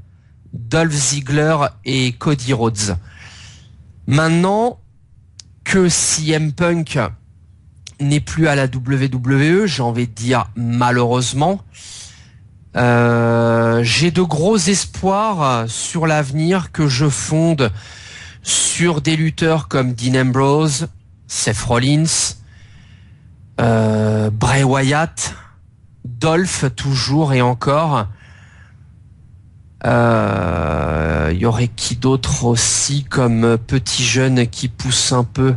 Dolph Ziggler et Cody Rhodes. Maintenant que CM Punk n'est plus à la WWE, j'ai envie de dire malheureusement, j'ai de gros espoirs sur l'avenir que je fonde sur des lutteurs comme Dean Ambrose, Seth Rollins, Bray Wyatt, Dolph toujours et encore. Il y aurait qui d'autre aussi comme petit jeune qui pousse un peu.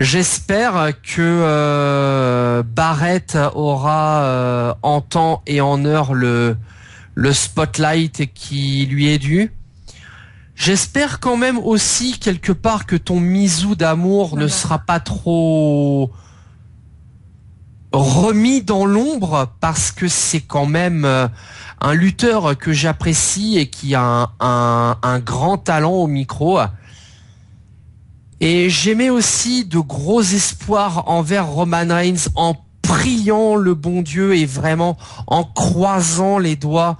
J'espère que Barrett aura en temps et en heure le spotlight qui lui est dû. J'espère quand même aussi quelque part que ton Mizu d'amour ne sera pas trop remis dans l'ombre, parce que c'est quand même un lutteur que j'apprécie et qui a un grand talent au micro. Et j'aimais aussi de gros espoirs envers Roman Reigns, en priant le bon Dieu et vraiment en croisant les doigts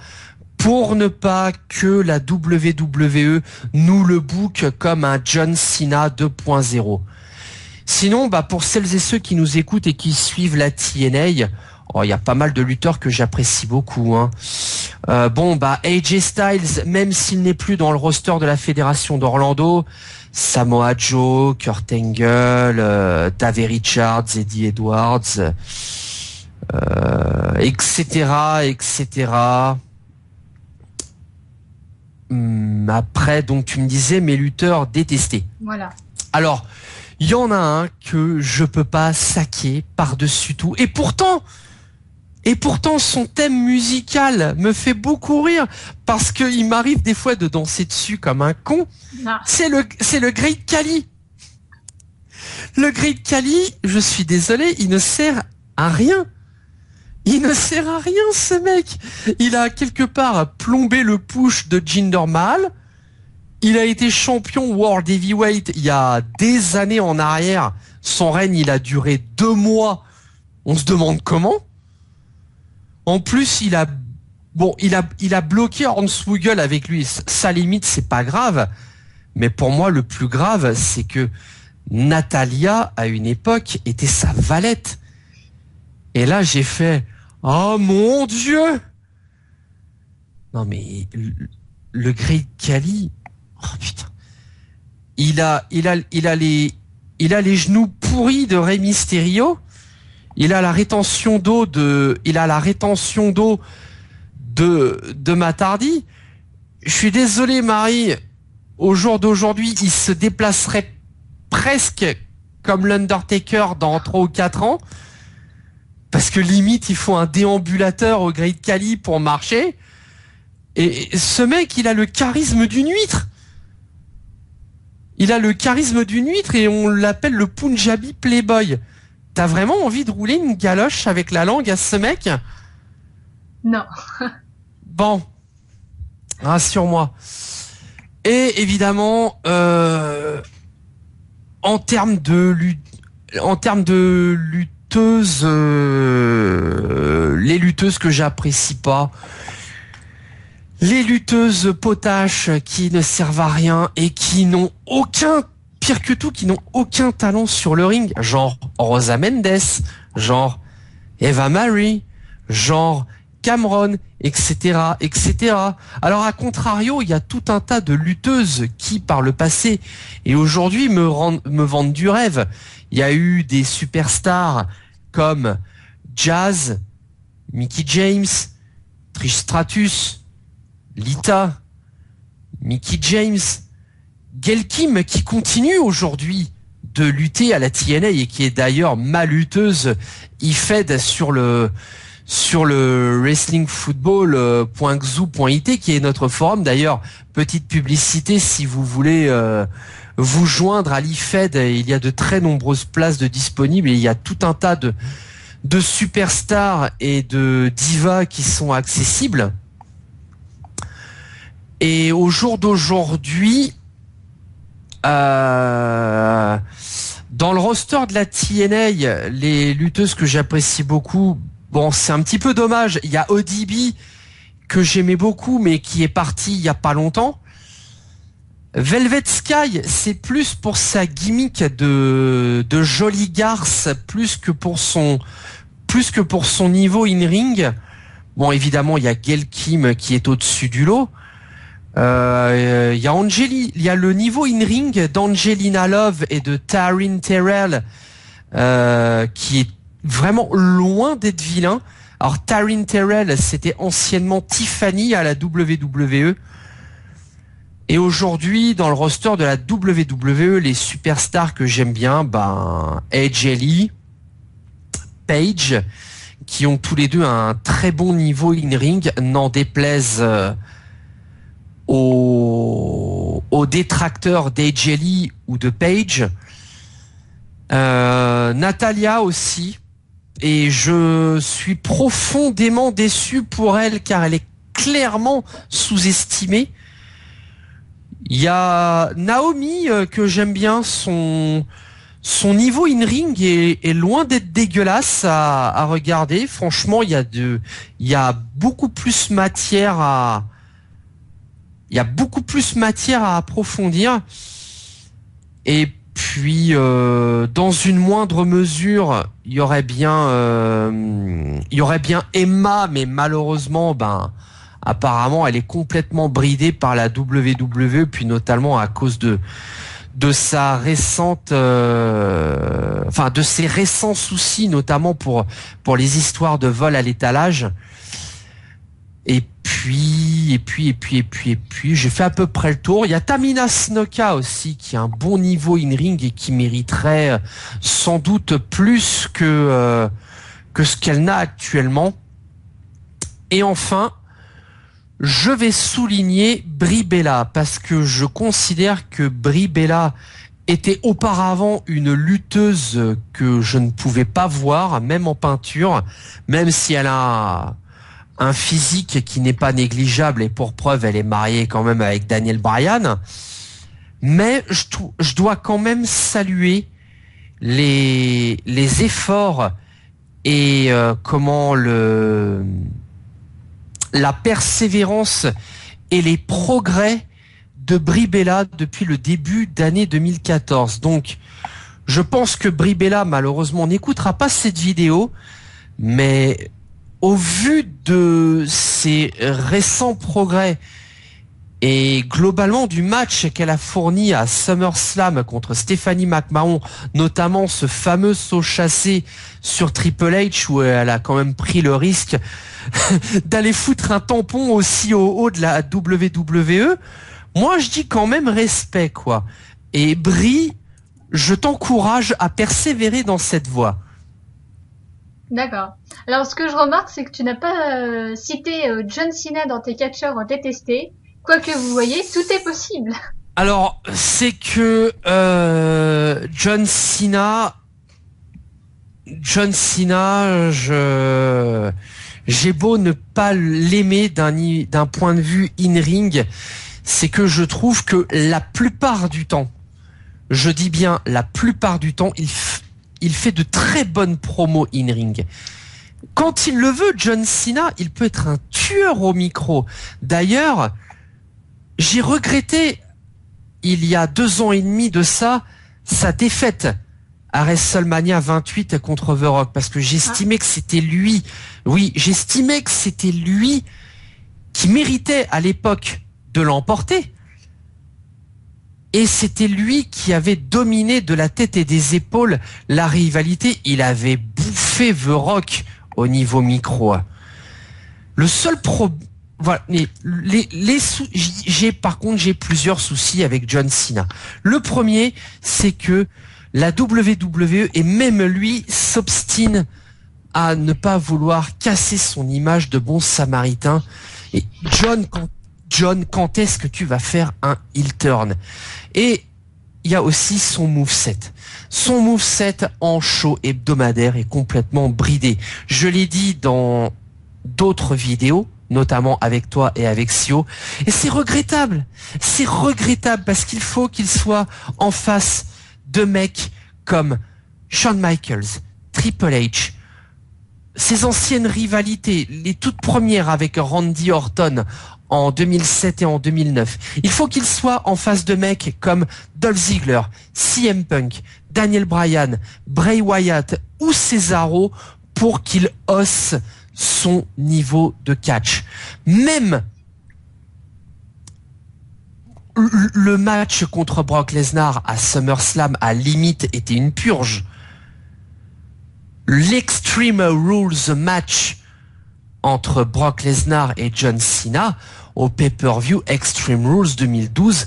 pour ne pas que la WWE nous le book comme un John Cena 2.0. Sinon, bah, pour celles et ceux qui nous écoutent et qui suivent la TNA, il y a pas mal de lutteurs que j'apprécie beaucoup, hein. AJ Styles, même s'il n'est plus dans le roster de la fédération d'Orlando, Samoa Joe, Kurt Angle, Davey Richards, Eddie Edwards, etc. Après, donc tu me disais mes lutteurs détestés. Voilà. Alors, il y en a un que je peux pas saquer par-dessus tout. Et pourtant, son thème musical me fait beaucoup rire, parce que il m'arrive des fois de danser dessus comme un con. Non. C'est le Great Khali. Le Great Khali, je suis désolé, il ne sert à rien. Il ne sert à rien, ce mec. Il a quelque part plombé le push de Jinder Mahal. Il a été champion World Heavyweight il y a des années en arrière. Son règne, il a duré 2 mois. On se demande comment. En plus, il a bloqué Hornswoggle avec lui. Ça, limite, c'est pas grave. Mais pour moi, le plus grave, c'est que Natalia, à une époque, était sa valette. Et là, j'ai fait, oh mon Dieu! Non, mais le Great Khali, Oh putain. Il a les genoux pourris de Rey Mysterio. Il a la rétention d'eau de Matt Hardy. Je suis désolé, Marie. Au jour d'aujourd'hui, il se déplacerait presque comme l'Undertaker dans 3 ou 4 ans. Parce que limite, il faut un déambulateur au Great Khali pour marcher. Et ce mec, il a le charisme d'une huître. Il a le charisme d'une huître et on l'appelle le Punjabi Playboy. T'as vraiment envie de rouler une galoche avec la langue à ce mec? Non. Bon. Rassure-moi. Et évidemment, en termes de lutteuses, les lutteuses que j'apprécie pas, les lutteuses potaches qui ne servent à rien et qui n'ont pire que tout, qui n'ont aucun talent sur le ring, genre Rosa Mendes, genre Eva Marie, genre Cameron, etc., etc. Alors à contrario, il y a tout un tas de lutteuses qui, par le passé et aujourd'hui, me vendent du rêve. Il y a eu des superstars comme Jazz, Mickie James, Trish Stratus, Lita, Mickie James, Gail Kim qui continue aujourd'hui de lutter à la TNA et qui est d'ailleurs ma lutteuse IFED sur le wrestlingfootball.xou.it qui est notre forum. D'ailleurs, petite publicité, si vous voulez vous joindre à l'IFED, il y a de très nombreuses places de disponibles et il y a tout un tas de superstars et de divas qui sont accessibles. Et au jour d'aujourd'hui, dans le roster de la TNA, les lutteuses que j'apprécie beaucoup, bon, c'est un petit peu dommage. Il y a ODB que j'aimais beaucoup, mais qui est parti il y a pas longtemps. Velvet Sky, c'est plus pour sa gimmick de jolie garce, plus que pour son niveau in-ring. Bon, évidemment, il y a Gail Kim qui est au-dessus du lot. Il y a le niveau in-ring d'Angelina Love et de Taryn Terrell qui est vraiment loin d'être vilain. Alors Taryn Terrell, c'était anciennement Tiffany à la WWE. Et aujourd'hui, dans le roster de la WWE, les superstars que j'aime bien, AJ Lee, Paige, qui ont tous les deux un très bon niveau in-ring, n'en déplaise aux détracteurs d'AJ Lee ou de Paige. Natalia aussi. Et je suis profondément déçu pour elle car elle est clairement sous-estimée. Il y a Naomi que j'aime bien, son niveau in-ring est loin d'être dégueulasse à regarder. Franchement, il y a beaucoup plus matière à approfondir. Et puis dans une moindre mesure, il y aurait bien Emma, mais malheureusement apparemment elle est complètement bridée par la WWE, puis notamment à cause de sa récente de ses récents soucis, notamment pour les histoires de vol à l'étalage. Et puis, j'ai fait à peu près le tour. Il y a Tamina Snuka aussi, qui a un bon niveau in-ring et qui mériterait sans doute plus que ce qu'elle n'a actuellement. Et enfin, je vais souligner Brie Bella, parce que je considère que Brie Bella était auparavant une lutteuse que je ne pouvais pas voir, même en peinture, même si elle a un physique qui n'est pas négligeable, et pour preuve, elle est mariée quand même avec Daniel Bryan. Mais je dois quand même saluer les efforts et la persévérance et les progrès de Brie Bella depuis le début d'année 2014. Donc, je pense que Brie Bella, malheureusement, n'écoutera pas cette vidéo, mais au vu de ses récents progrès Et globalement, du match qu'elle a fourni à SummerSlam contre Stephanie McMahon, notamment ce fameux saut chassé sur Triple H où elle a quand même pris le risque d'aller foutre un tampon aussi au haut de la WWE, moi je dis quand même respect, quoi. Et Brie, je t'encourage à persévérer dans cette voie. D'accord. Alors, ce que je remarque, c'est que tu n'as pas cité John Cena dans tes catcheurs détestés. Quoique vous voyez, tout est possible. Alors, c'est que John Cena, j'ai beau ne pas l'aimer d'un point de vue in-ring, c'est que je trouve que la plupart du temps, je dis bien la plupart du temps, il fait de très bonnes promos in-ring. Quand il le veut, John Cena, il peut être un tueur au micro. D'ailleurs, j'ai regretté, il y a 2 ans et demi de ça, sa défaite à WrestleMania 28 contre The Rock, parce que j'estimais que c'était lui, j'estimais que c'était lui qui méritait à l'époque de l'emporter. Et c'était lui qui avait dominé de la tête et des épaules la rivalité. Il avait bouffé The Rock au niveau micro. Le seul problème, voilà, j'ai plusieurs soucis avec John Cena. Le premier, c'est que la WWE et même lui s'obstine à ne pas vouloir casser son image de bon samaritain. Et John, quand est-ce que tu vas faire un heel turn? Et il y a aussi son moveset. Son moveset en show hebdomadaire est complètement bridé. Je l'ai dit dans d'autres vidéos, notamment avec toi et avec Sio, et c'est regrettable. C'est regrettable parce qu'il faut qu'il soit en face de mecs comme Shawn Michaels, Triple H, ses anciennes rivalités, les toutes premières avec Randy Orton en 2007 et en 2009. Il faut qu'il soit en face de mecs comme Dolph Ziggler, CM Punk, Daniel Bryan, Bray Wyatt ou Cesaro pour qu'il hausse son niveau de catch. Même le match contre Brock Lesnar à SummerSlam à limite était une purge. L'Extreme Rules match entre Brock Lesnar et John Cena au pay-per-view Extreme Rules 2012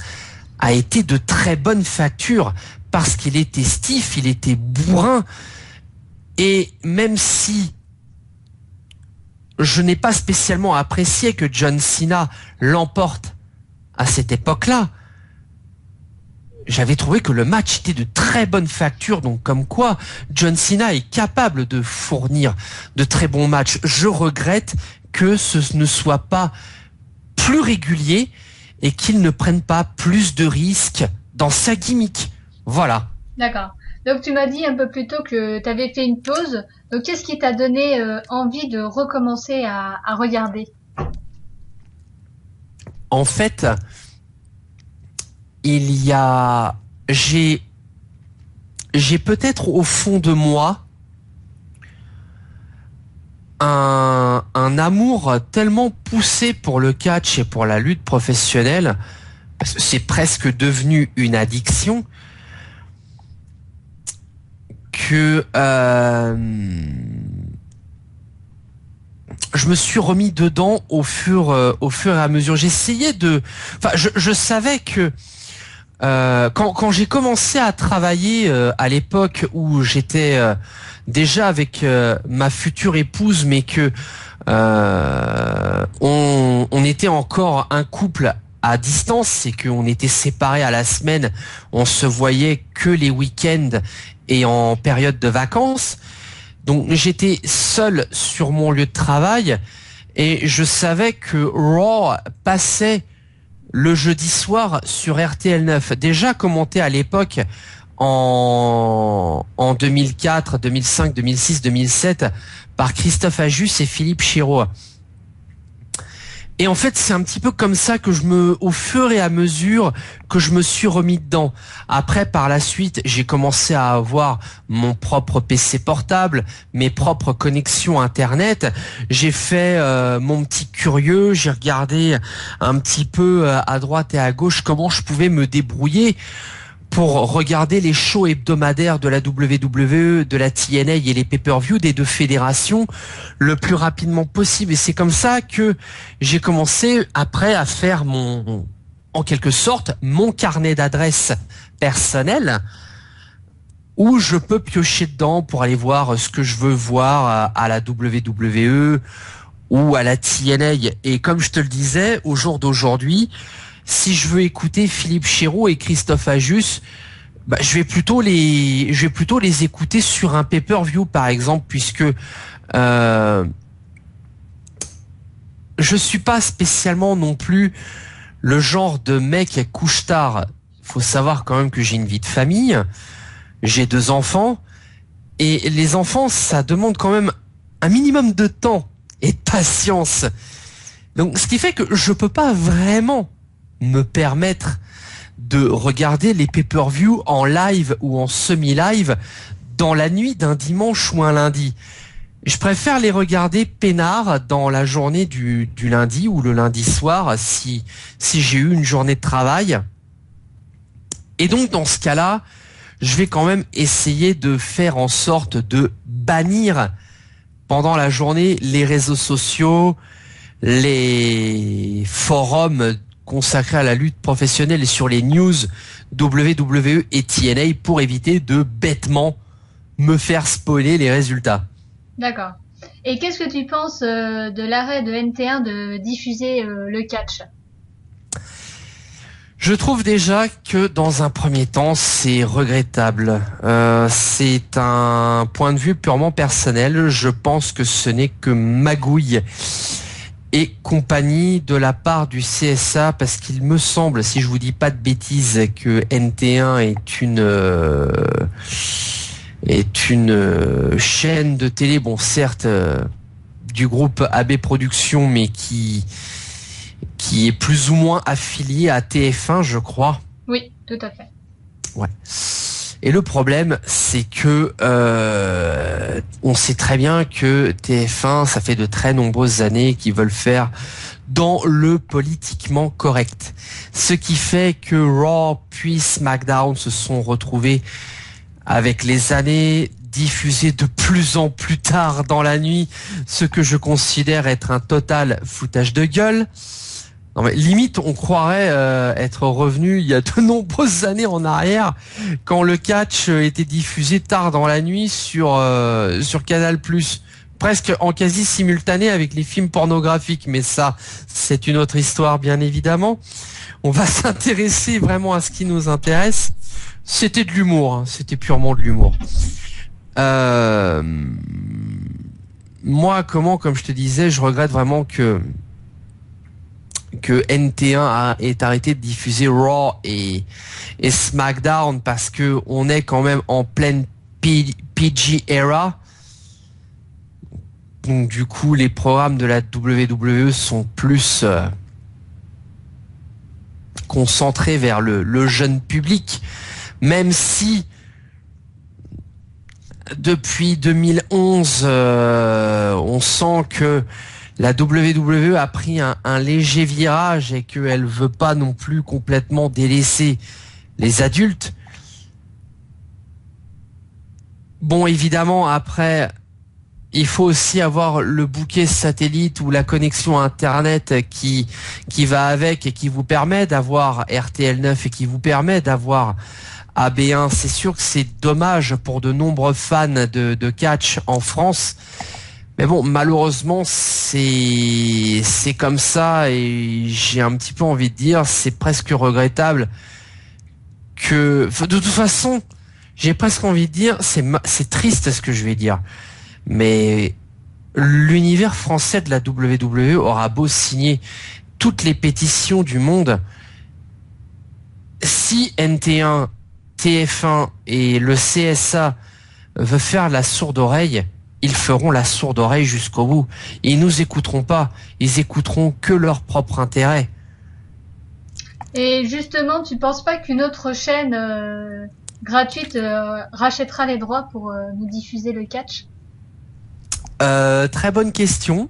a été de très bonne facture parce qu'il était stiff, il était bourrin, et même si je n'ai pas spécialement apprécié que John Cena l'emporte à cette époque-là, j'avais trouvé que le match était de très bonne facture, donc comme quoi John Cena est capable de fournir de très bons matchs. Je regrette que ce ne soit pas plus régulier et qu'il ne prenne pas plus de risques dans sa gimmick. Voilà. D'accord. Donc tu m'as dit un peu plus tôt que tu avais fait une pause. Donc qu'est-ce qui t'a donné envie de recommencer à regarder? En fait, j'ai peut-être au fond de moi un amour tellement poussé pour le catch et pour la lutte professionnelle, parce que c'est presque devenu une addiction, que je me suis remis dedans au fur et à mesure. J'essayais je savais que quand j'ai commencé à travailler à l'époque où j'étais déjà avec ma future épouse, mais que on était encore un couple à distance, c'est qu'on était séparés à la semaine, on se voyait que les week-ends et en période de vacances. Donc j'étais seul sur mon lieu de travail et je savais que Raw passait le jeudi soir sur RTL 9, déjà commenté à l'époque en 2004, 2005, 2006, 2007 par Christophe Ajus et Philippe Chiraud. Et en fait, c'est un petit peu comme ça que au fur et à mesure que je me suis remis dedans. Après, par la suite, j'ai commencé à avoir mon propre PC portable, mes propres connexions Internet. J'ai fait mon petit curieux, j'ai regardé un petit peu à droite et à gauche comment je pouvais me débrouiller pour regarder les shows hebdomadaires de la WWE, de la TNA et les pay-per-view des deux fédérations le plus rapidement possible. Et c'est comme ça que j'ai commencé après à faire en quelque sorte, mon carnet d'adresses personnel où je peux piocher dedans pour aller voir ce que je veux voir à la WWE ou à la TNA. Et comme je te le disais, au jour d'aujourd'hui, si je veux écouter Philippe Chéroux et Christophe Ajus, je vais plutôt les écouter sur un pay-per-view par exemple, puisque je suis pas spécialement non plus le genre de mec couche-tard. Faut savoir quand même que j'ai une vie de famille, j'ai 2 enfants, et les enfants, ça demande quand même un minimum de temps et de patience. Donc, ce qui fait que je peux pas vraiment me permettre de regarder les pay-per-view en live ou en semi-live dans la nuit d'un dimanche ou un lundi. Je préfère les regarder peinard dans la journée du lundi ou le lundi soir si j'ai eu une journée de travail. Et donc dans ce cas-là, je vais quand même essayer de faire en sorte de bannir pendant la journée les réseaux sociaux, les forums consacrés à la lutte professionnelle et sur les news WWE et TNA pour éviter de bêtement me faire spoiler les résultats. D'accord. Et qu'est-ce que tu penses de l'arrêt de NT1 de diffuser le catch ? Je trouve déjà que dans un premier temps, c'est regrettable. C'est un point de vue purement personnel. Je pense que ce n'est que magouille et compagnie de la part du CSA, parce qu'il me semble, si je vous dis pas de bêtises, que NT1 est une chaîne de télé, bon certes du groupe AB Productions, mais qui est plus ou moins affilié à TF1, je crois. Oui, tout à fait. Ouais. Et le problème, c'est que on sait très bien que TF1, ça fait de très nombreuses années qu'ils veulent faire dans le politiquement correct. Ce qui fait que Raw puis SmackDown se sont retrouvés avec les années diffusés de plus en plus tard dans la nuit, ce que je considère être un total foutage de gueule. Non mais limite, on croirait être revenu il y a de nombreuses années en arrière, quand le catch était diffusé tard dans la nuit sur Canal+, presque en quasi simultané avec les films pornographiques. Mais ça, c'est une autre histoire, bien évidemment. On va s'intéresser vraiment à ce qui nous intéresse. C'était de l'humour, hein. C'était purement de l'humour. Moi, comme je te disais, je regrette vraiment que NT1 ait arrêté de diffuser Raw et SmackDown, parce que on est quand même en pleine PG era. Donc du coup, les programmes de la WWE sont plus concentrés vers le jeune public, même si depuis 2011, on sent que la WWE a pris un léger virage et qu'elle veut pas non plus complètement délaisser les adultes. Bon, évidemment, après, il faut aussi avoir le bouquet satellite ou la connexion Internet qui va avec et qui vous permet d'avoir RTL9 et qui vous permet d'avoir AB1. C'est sûr que c'est dommage pour de nombreux fans de catch en France. Mais bon, malheureusement, c'est comme ça, et j'ai un petit peu envie de dire, c'est presque regrettable que, de toute façon, j'ai presque envie de dire, c'est triste ce que je vais dire, mais l'univers français de la WWE aura beau signer toutes les pétitions du monde, si NT1, TF1 et le CSA veut faire la sourde oreille, ils feront la sourde oreille jusqu'au bout. Ils nous écouteront pas. Ils écouteront que leur propre intérêt. Et justement, tu penses pas qu'une autre chaîne gratuite rachètera les droits pour nous diffuser le catch? Très bonne question.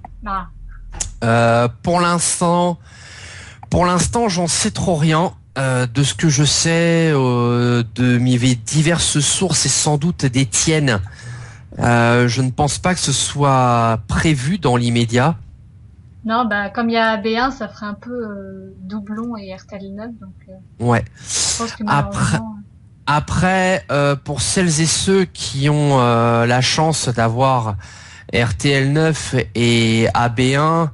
Pour l'instant, j'en sais trop rien. De ce que je sais de mes diverses sources et sans doute des tiennes, je ne pense pas que ce soit prévu dans l'immédiat. Non, bah comme il y a AB1, ça ferait un peu doublon et RTL 9, donc ouais. Je pense que malheureusement... Après, pour celles et ceux qui ont la chance d'avoir RTL 9 et AB1,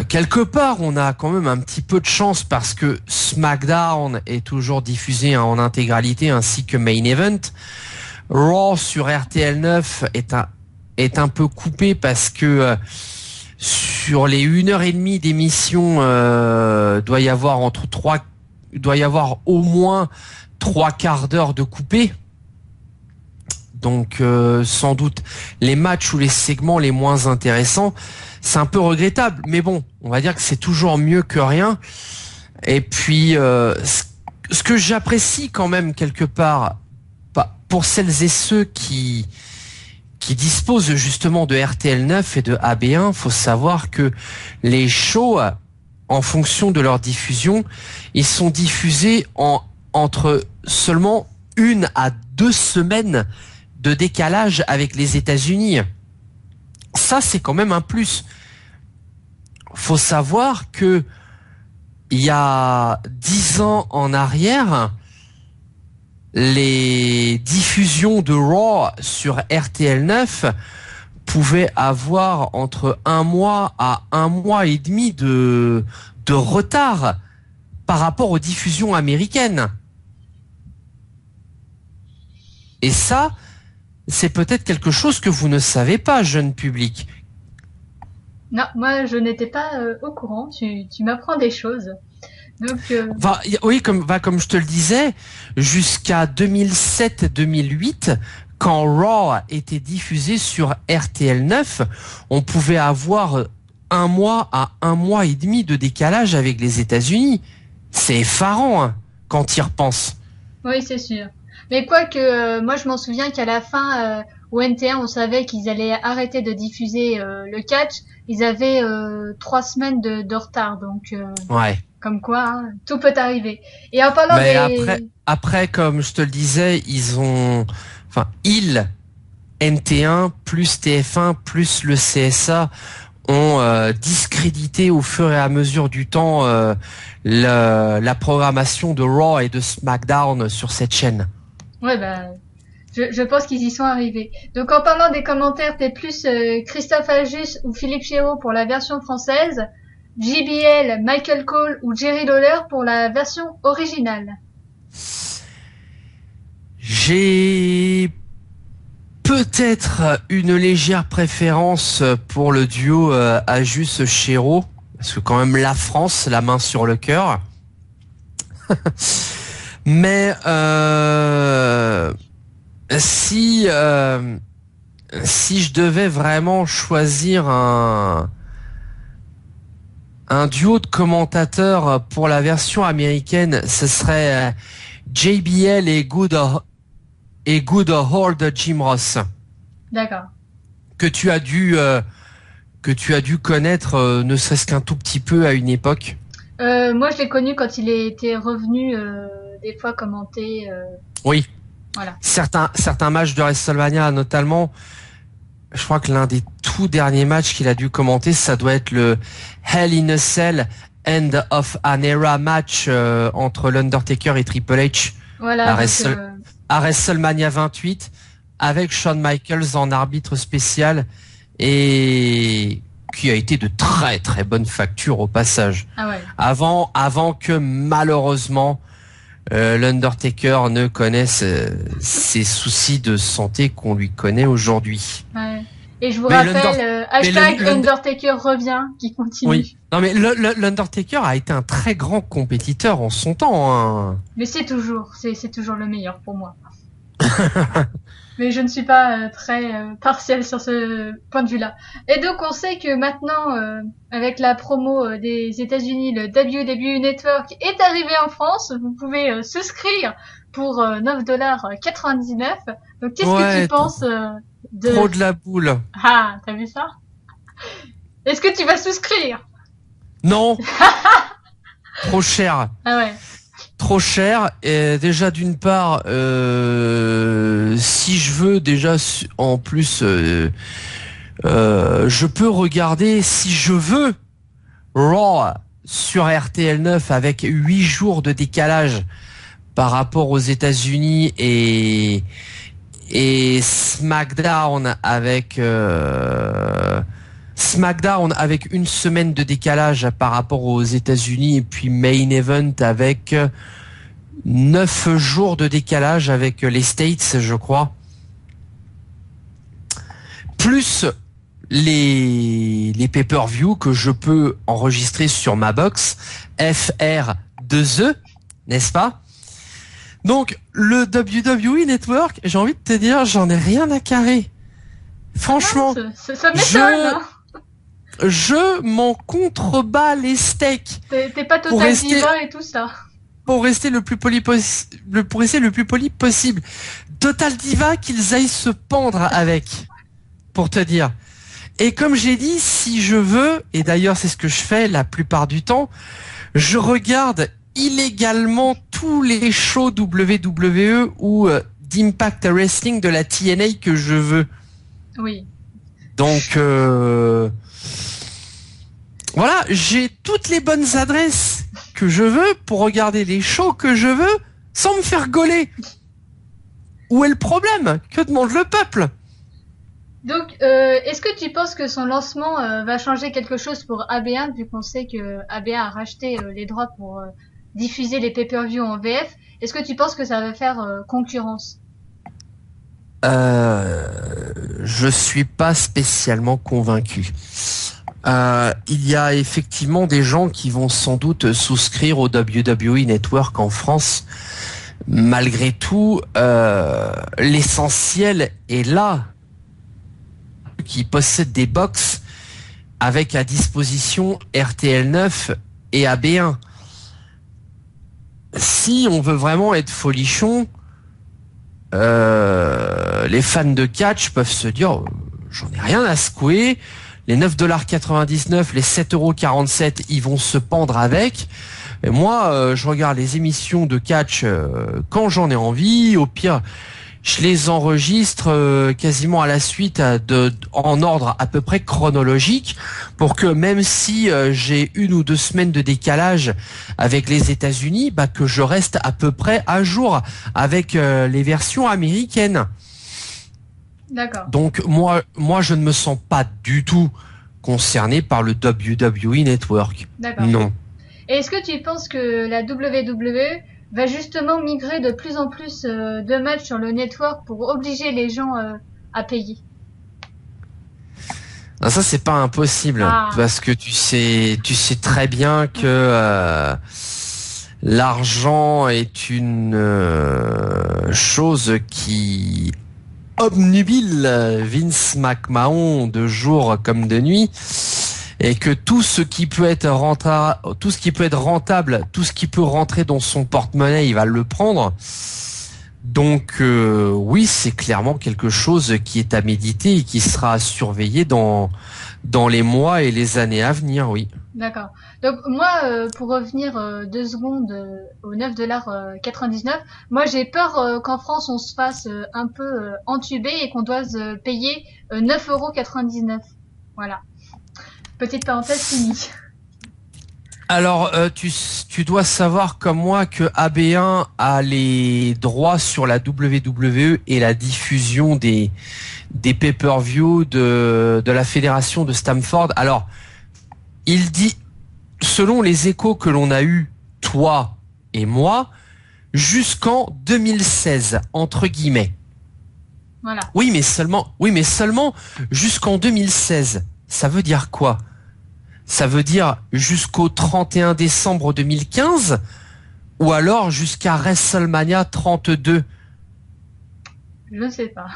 quelque part, on a quand même un petit peu de chance parce que SmackDown est toujours diffusé en intégralité ainsi que Main Event. Raw sur RTL 9 est un peu coupé parce que sur les 1h30 d'émission, doit y avoir au moins 3/4 d'heure de coupé. Donc sans doute les matchs ou les segments les moins intéressants. C'est un peu regrettable, mais bon, on va dire que c'est toujours mieux que rien. Et puis, ce que j'apprécie quand même quelque part, pour celles et ceux qui disposent justement de RTL 9 et de AB1, faut savoir que les shows, en fonction de leur diffusion, ils sont diffusés entre seulement 1 à 2 semaines de décalage avec les États-Unis. Ça, c'est quand même un plus. Faut savoir que il y a 10 ans en arrière, les diffusions de Raw sur RTL 9 pouvaient avoir entre 1 mois à 1 mois et demi de retard par rapport aux diffusions américaines. Et ça, c'est peut-être quelque chose que vous ne savez pas, jeune public. Non, moi je n'étais pas au courant. Tu m'apprends des choses. Donc oui, comme je te le disais, jusqu'à 2007-2008, quand Raw était diffusé sur RTL 9, on pouvait avoir 1 mois à 1 mois et demi de décalage avec les États-Unis. C'est effarant hein, quand tu y repenses. Oui, c'est sûr. Mais quoique, moi je m'en souviens qu'à la fin, au NT1, on savait qu'ils allaient arrêter de diffuser le catch. Ils avaient 3 semaines de retard, donc ouais. Comme quoi, hein, tout peut arriver. Et en parlant après, comme je te le disais, ils NT1 plus TF1 plus le CSA ont discrédité au fur et à mesure du temps la programmation de Raw et de SmackDown sur cette chaîne. Ouais, bah, je pense qu'ils y sont arrivés. Donc en parlant des commentaires, t'es plus Christophe Agius ou Philippe Chéreau pour la version française, JBL, Michael Cole ou Jerry Lawler pour la version originale? J'ai peut-être une légère préférence pour le duo Agius-Chéreau, parce que quand même la France, la main sur le cœur. Mais si je devais vraiment choisir un duo de commentateurs pour la version américaine, ce serait JBL et Good Old Jim Ross. D'accord. Que tu as dû connaître, ne serait-ce qu'un tout petit peu à une époque. Moi, je l'ai connu quand il était revenu des fois commenter. Oui. Voilà. Certains matchs de WrestleMania, notamment, je crois que l'un des tout derniers matchs qu'il a dû commenter, ça doit être le Hell in a Cell End of an Era match entre l'Undertaker et Triple H voilà, à WrestleMania 28 avec Shawn Michaels en arbitre spécial et qui a été de très très bonne facture au passage. Ah ouais. Avant que malheureusement l'Undertaker ne connaisse ses soucis de santé qu'on lui connaît aujourd'hui. Ouais. Et je vous rappelle, hashtag Undertaker revient, qui continue. Oui. Non mais l'Undertaker a été un très grand compétiteur en son temps. Hein. Mais c'est toujours le meilleur pour moi. mais je ne suis pas très partielle sur ce point de vue-là. Et donc on sait que maintenant, avec la promo des États-Unis, le WWE Network est arrivé en France. Vous pouvez souscrire pour 9,99 $. Donc qu'est-ce que tu penses de... Trop de la boule. Ah, t'as vu ça? Est-ce que tu vas souscrire? Non. Trop cher. Ah ouais. Trop cher. Et déjà d'une part, si je veux déjà en plus, je peux regarder si je veux Raw sur RTL 9 avec 8 jours de décalage par rapport aux États-Unis et SmackDown avec une semaine de décalage par rapport aux États-Unis et puis Main Event avec 9 jours de décalage avec les States, je crois. Plus les pay-per-view que je peux enregistrer sur ma box FR2E, n'est-ce pas? Donc, le WWE Network, j'ai envie de te dire, j'en ai rien à carrer. Franchement, ça m'étonne, hein. Je m'en contrebats les steaks. T'es pas Total Diva et tout ça. Pour rester le plus poli possible. Total Diva qu'ils aillent se pendre avec. Pour te dire. Et comme j'ai dit, si je veux, et d'ailleurs c'est ce que je fais la plupart du temps, je regarde illégalement tous les shows WWE ou d'Impact Wrestling de la TNA que je veux. Oui. Donc voilà, j'ai toutes les bonnes adresses que je veux pour regarder les shows que je veux sans me faire gauler. Où est le problème? Que demande le peuple? Donc, est-ce que tu penses que son lancement va changer quelque chose pour AB1, vu qu'on sait que AB1 a racheté les droits pour diffuser les pay-per-view en VF? Est-ce que tu penses que ça va faire concurrence? Je suis pas spécialement convaincu. Il y a effectivement des gens qui vont sans doute souscrire au WWE Network en France. Malgré tout, l'essentiel est là, qui possèdent des box avec à disposition RTL 9 et AB1. Si on veut vraiment être folichon, les fans de catch peuvent se dire j'en ai rien à secouer, les 9,99 $, les 7,47 €, ils vont se pendre avec. Et moi, je regarde les émissions de catch quand j'en ai envie. Au pire, je les enregistre quasiment à la suite en ordre à peu près chronologique pour que même si j'ai 1 ou 2 semaines de décalage avec les États-Unis, bah, que je reste à peu près à jour avec les versions américaines. D'accord. Donc moi je ne me sens pas du tout concerné par le WWE Network. D'accord. Non. Et est-ce que tu penses que la WWE va justement migrer de plus en plus de matchs sur le network pour obliger les gens à payer? Ah, ça c'est pas impossible parce que tu sais très bien que l'argent est une chose qui obnubile Vince McMahon de jour comme de nuit, et que tout ce qui peut être rentable, tout ce qui peut rentrer dans son porte-monnaie, il va le prendre. Donc oui, c'est clairement quelque chose qui est à méditer et qui sera à surveiller dans les mois et les années à venir, oui. D'accord. Donc moi, pour revenir 2 secondes au 9,99 $, moi j'ai peur qu'en France on se fasse un peu entuber et qu'on doive payer 9,99 €. Voilà. Petite parenthèse finie. Alors, tu dois savoir comme moi que AB1 a les droits sur la WWE et la diffusion des pay-per-view de la fédération de Stamford. Alors, il dit, selon les échos que l'on a eus, toi et moi, jusqu'en 2016, entre guillemets. Voilà. Oui, mais seulement jusqu'en 2016. Ça veut dire quoi? Ça veut dire jusqu'au 31 décembre 2015 ou alors jusqu'à WrestleMania 32? Je ne sais pas.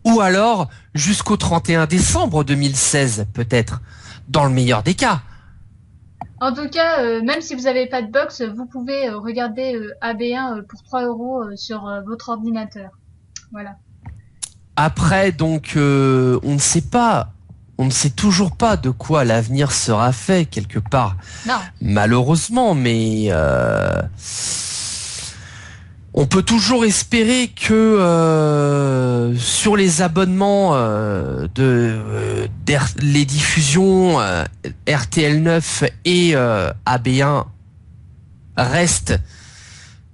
Ou alors jusqu'au 31 décembre 2016, peut-être, dans le meilleur des cas. En tout cas, même si vous n'avez pas de box, vous pouvez regarder AB1 pour 3 euros sur votre ordinateur. Voilà. Après, donc, on ne sait pas, on ne sait toujours pas de quoi l'avenir sera fait quelque part. Non. Malheureusement, mais on peut toujours espérer que sur les abonnements les diffusions RTL9 et AB1 restent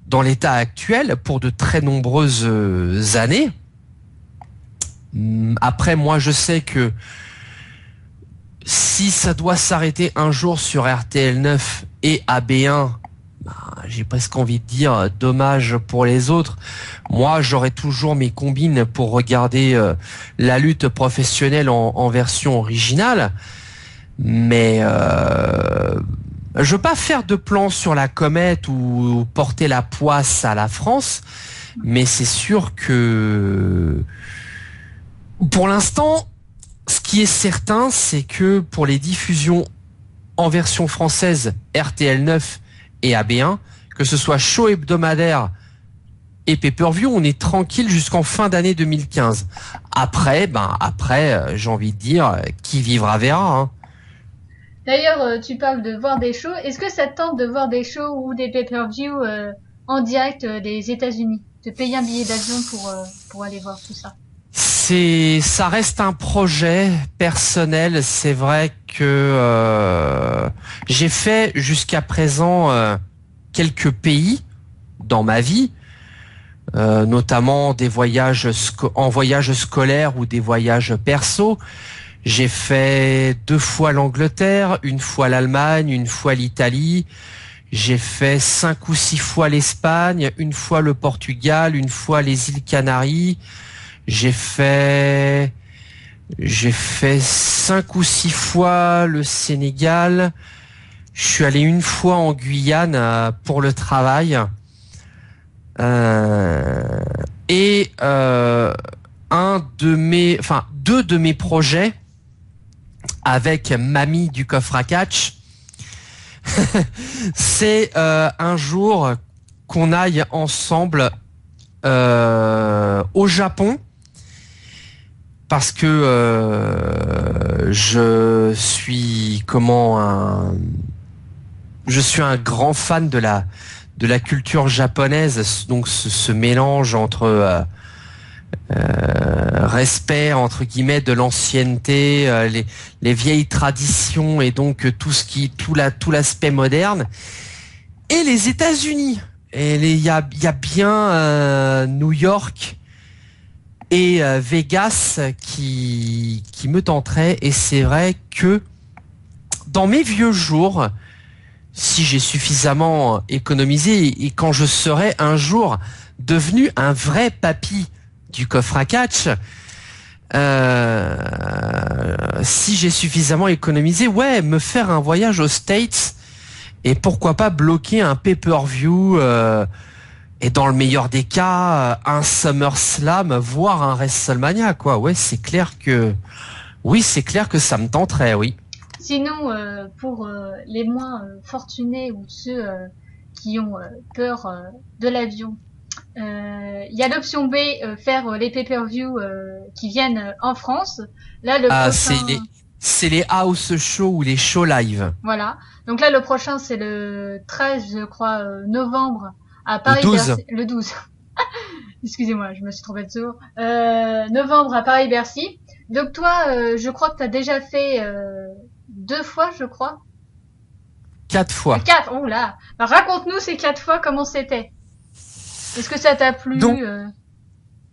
dans l'état actuel pour de très nombreuses années. Après, moi, je sais que si ça doit s'arrêter un jour sur RTL9 et AB1, j'ai presque envie de dire dommage pour les autres. Moi, j'aurai toujours mes combines pour regarder la lutte professionnelle en version originale. Mais je veux pas faire de plan sur la comète ou porter la poisse à la France. Mais c'est sûr que pour l'instant, ce qui est certain, c'est que pour les diffusions en version française RTL9 et AB1, que ce soit show hebdomadaire et pay-per-view, on est tranquille jusqu'en fin d'année 2015. Après, j'ai envie de dire, qui vivra verra. Hein. D'ailleurs, tu parles de voir des shows. Est-ce que ça te tente de voir des shows ou des pay-per-view en direct des États-Unis? De payer un billet d'avion pour aller voir tout ça? Ça reste un projet personnel. C'est vrai que j'ai fait jusqu'à présent quelques pays dans ma vie, notamment des voyages en voyage scolaire ou des voyages perso. J'ai fait 2 fois l'Angleterre, 1 fois l'Allemagne, 1 fois l'Italie. J'ai fait 5 ou 6 fois l'Espagne, 1 fois le Portugal, 1 fois les îles Canaries. J'ai fait 5 ou 6 fois le Sénégal. Je suis allé 1 fois en Guyane pour le travail. Et deux de mes projets avec Mamie du coffre à catch, c'est un jour qu'on aille ensemble au Japon. Parce que je suis un grand fan de la culture japonaise, donc ce mélange entre respect entre guillemets de l'ancienneté, les vieilles traditions et donc tout l'aspect moderne, et les États-Unis. Et il y a bien New York et Vegas qui me tenterait. Et c'est vrai que dans mes vieux jours, si j'ai suffisamment économisé et quand je serai un jour devenu un vrai papy du coffre à catch, si j'ai suffisamment économisé, me faire un voyage aux States et pourquoi pas bloquer un pay-per-view et dans le meilleur des cas un SummerSlam, voire un WrestleMania, quoi. Ouais, c'est clair que ça me tenterait, oui. Sinon, pour les moins fortunés ou ceux qui ont peur de l'avion, il y a l'option B, faire les pay-per-view qui viennent en France. Là, le prochain... c'est les house shows ou les shows live. Voilà. Donc là, le prochain, c'est le 13, je crois, novembre à Paris. Le 12. Excusez-moi, je me suis trompée de jour. Novembre à Paris-Bercy. Donc toi, je crois que tu as déjà fait 2 fois, je crois. 4 fois. 4, oh là. Bah, raconte-nous ces 4 fois, comment c'était. Est-ce que ça t'a plu? Donc,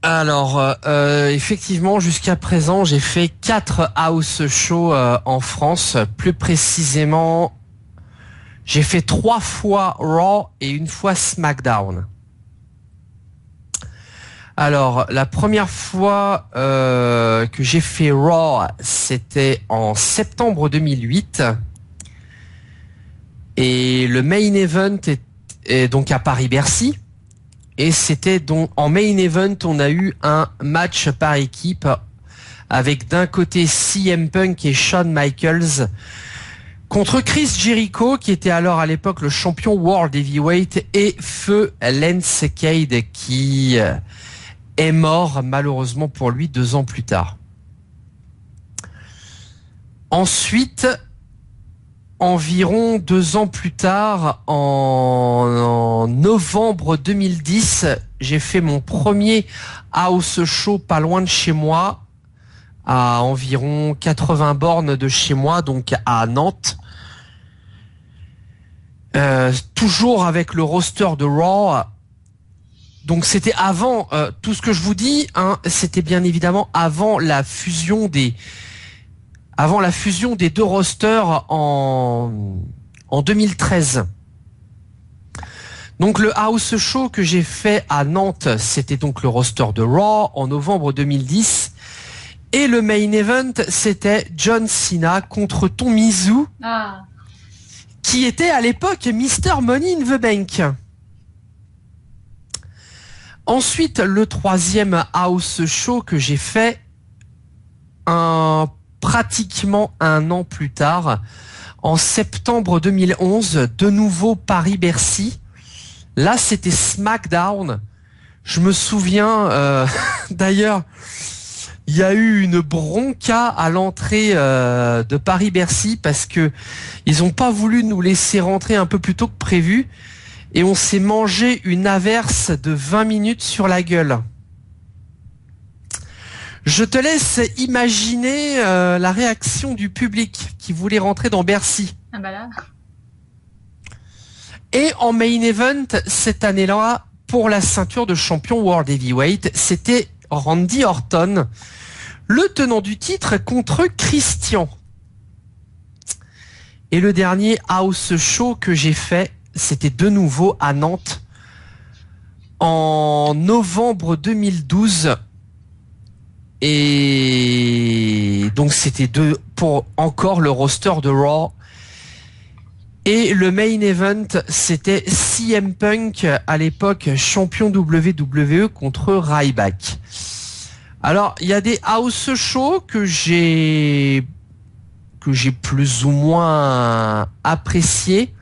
alors, effectivement, jusqu'à présent, j'ai fait 4 house shows en France. Plus précisément, j'ai fait 3 fois Raw et 1 fois SmackDown. Alors, la première fois que j'ai fait Raw, c'était en septembre 2008. Et le main event est donc à Paris-Bercy. Et c'était donc en main event, on a eu un match par équipe avec d'un côté CM Punk et Shawn Michaels contre Chris Jericho, qui était alors à l'époque le champion World Heavyweight, et feu Lance Cade, qui est mort malheureusement pour lui 2 ans plus tard. Ensuite, environ 2 ans plus tard, en novembre 2010, j'ai fait mon premier house show pas loin de chez moi, à environ 80 bornes de chez moi, donc à Nantes. Toujours avec le roster de Raw. Donc c'était avant, tout ce que je vous dis, hein, c'était bien évidemment avant la fusion des 2 rosters en 2013. Donc le house show que j'ai fait à Nantes, c'était donc le roster de Raw en novembre 2010. Et le main event, c'était John Cena contre Tomizu, qui était à l'époque Mr. Money in the Bank. Ensuite, le 3e house show que j'ai fait pratiquement 1 an plus tard, en septembre 2011, de nouveau Paris-Bercy. Là, c'était SmackDown. Je me souviens, d'ailleurs, il y a eu une bronca à l'entrée de Paris-Bercy parce que ils ont pas voulu nous laisser rentrer un peu plus tôt que prévu et on s'est mangé une averse de 20 minutes sur la gueule. Je te laisse imaginer la réaction du public qui voulait rentrer dans Bercy. Ah bah là. Et en main event, cette année-là, pour la ceinture de champion World Heavyweight, c'était Randy Orton, le tenant du titre, contre Christian. Et le dernier house show que j'ai fait, c'était de nouveau à Nantes en novembre 2012. Et donc c'était pour encore le roster de Raw. Et le main event, c'était CM Punk, à l'époque champion WWE, contre Ryback. Alors, il y a des house shows que j'ai plus ou moins appréciés.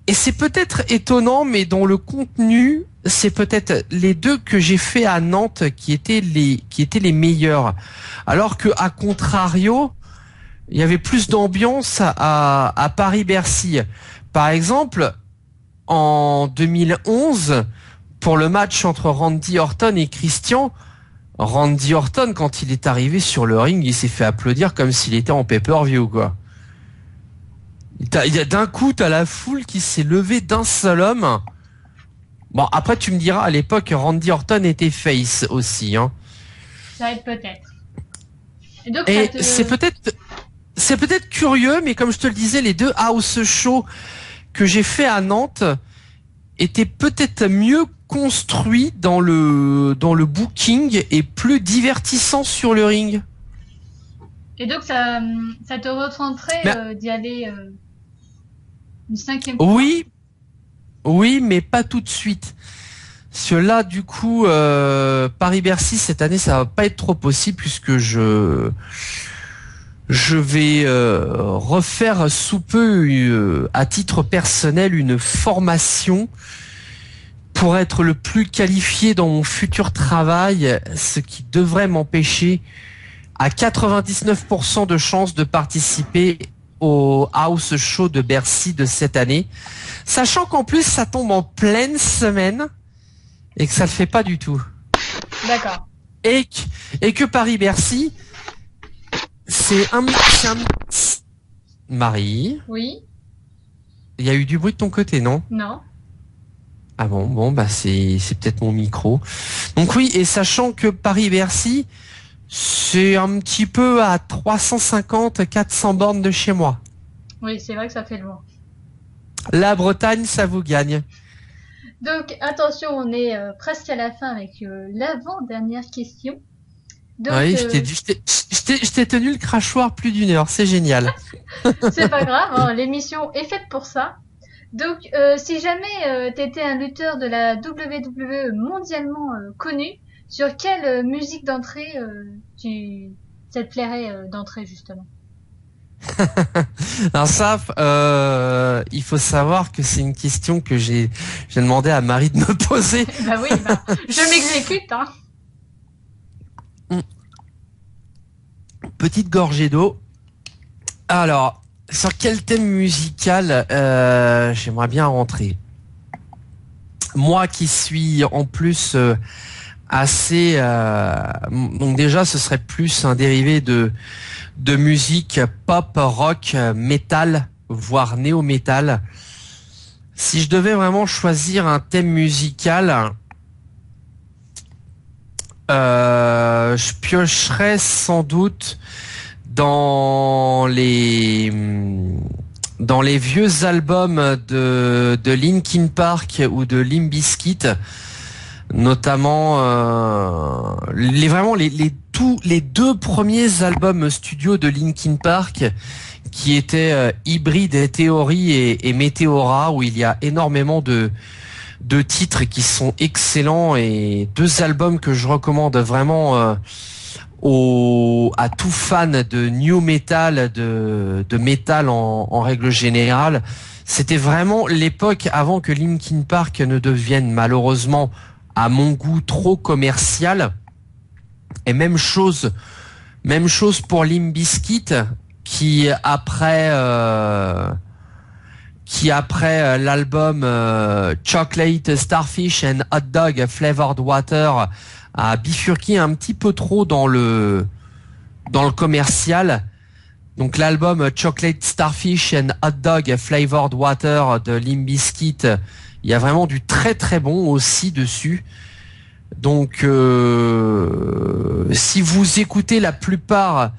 Et c'est peut-être étonnant, mais dans le contenu, c'est peut-être les 2 que j'ai fait à Nantes qui étaient les meilleurs. Alors que, à contrario, il y avait plus d'ambiance à Paris-Bercy. Par exemple, en 2011, pour le match entre Randy Orton et Christian, Randy Orton, quand il est arrivé sur le ring, il s'est fait applaudir comme s'il était en pay-per-view, quoi. D'un coup, t'as la foule qui s'est levée d'un seul homme. Bon, après, tu me diras, à l'époque, Randy Orton était face aussi, hein. Ça aide peut-être. Et c'est peut-être curieux, mais comme je te le disais, les 2 house shows que j'ai fait à Nantes étaient peut-être mieux construits dans le booking et plus divertissants sur le ring. Et donc ça te retenterait d'y aller une 5e fois? Oui, mais pas tout de suite. Parce que là, du coup, Paris-Bercy cette année, ça va pas être trop possible puisque je vais refaire sous peu, à titre personnel, une formation pour être le plus qualifié dans mon futur travail, ce qui devrait m'empêcher à 99% de chances de participer au house show de Bercy de cette année, sachant qu'en plus ça tombe en pleine semaine et que ça le fait pas du tout. D'accord. Et que Paris-Bercy, c'est un Marie. Oui. Il y a eu du bruit de ton côté, non? Non. Ah bon, bah c'est peut-être mon micro. Donc oui, et sachant que Paris-Bercy, c'est un petit peu à 350-400 bornes de chez moi. Oui, c'est vrai que ça fait loin. La Bretagne, ça vous gagne. Donc, attention, on est presque à la fin avec l'avant-dernière question. Donc, oui, je t'ai tenu le crachoir plus d'1 heure, c'est génial. C'est pas grave, hein, l'émission est faite pour ça. Donc, si jamais t'étais un lutteur de la WWE mondialement connu, sur quelle musique d'entrée ça te plairait d'entrée justement? Alors ça, il faut savoir que c'est une question que j'ai demandé à Marie de me poser. Bah oui, bah, je m'exécute, hein. Petite gorgée d'eau. Alors, sur quel thème musical j'aimerais bien rentrer? Moi qui suis en plus assez... donc déjà, ce serait plus un dérivé de musique pop, rock, métal, voire néo-métal. Si je devais vraiment choisir un thème musical, je piocherais sans doute dans les vieux albums de Linkin Park ou de Limp Bizkit, notamment les deux premiers albums studio de Linkin Park, qui étaient Hybrid Theory et Meteora, où il y a énormément de titres qui sont excellents, et deux albums que je recommande vraiment à tout fan de new metal, de metal en règle générale. C'était vraiment l'époque avant que Linkin Park ne devienne malheureusement, à mon goût, trop commercial. Et même chose pour Limp Bizkit, qui après l'album Chocolate Starfish and Hot Dog Flavored Water a bifurqué un petit peu trop dans le commercial. Donc l'album Chocolate Starfish and Hot Dog Flavored Water de Limp Bizkit, il y a vraiment du très très bon aussi dessus. Donc si vous écoutez la plupart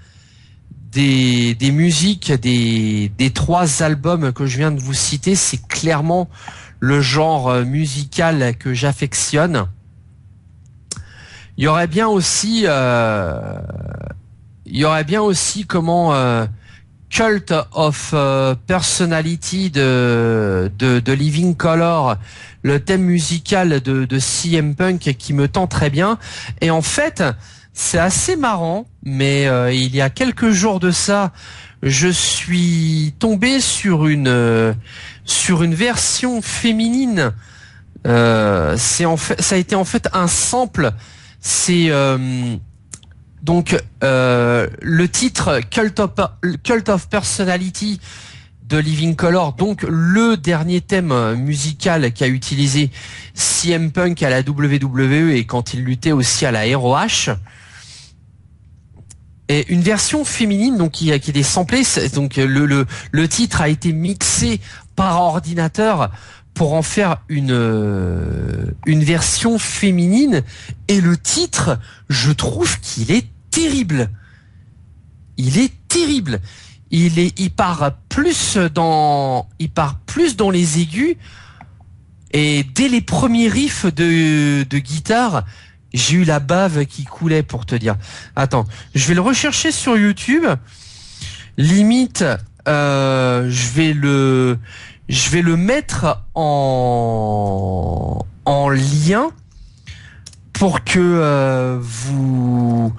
des musiques des trois albums que je viens de vous citer, c'est clairement le genre musical que j'affectionne. Il y aurait bien aussi Cult of Personality de Living Colour, le thème musical de CM Punk, qui me tend très bien. Et en fait, c'est assez marrant, mais il y a quelques jours de ça, je suis tombé sur une version féminine. Ça a été en fait un sample. C'est donc le titre Cult of Personality de Living Colour, donc le dernier thème musical qu'a utilisé CM Punk à la WWE et quand il luttait aussi à la ROH. Et une version féminine, donc qui est samplée. Donc le titre a été mixé par ordinateur pour en faire une version féminine, et le titre, je trouve qu'il est terrible. Il est terrible. Il part plus dans les aigus, et dès les premiers riffs de guitare, j'ai eu la bave qui coulait, pour te dire. Attends, je vais le rechercher sur YouTube. Limite, je vais le mettre en lien pour que vous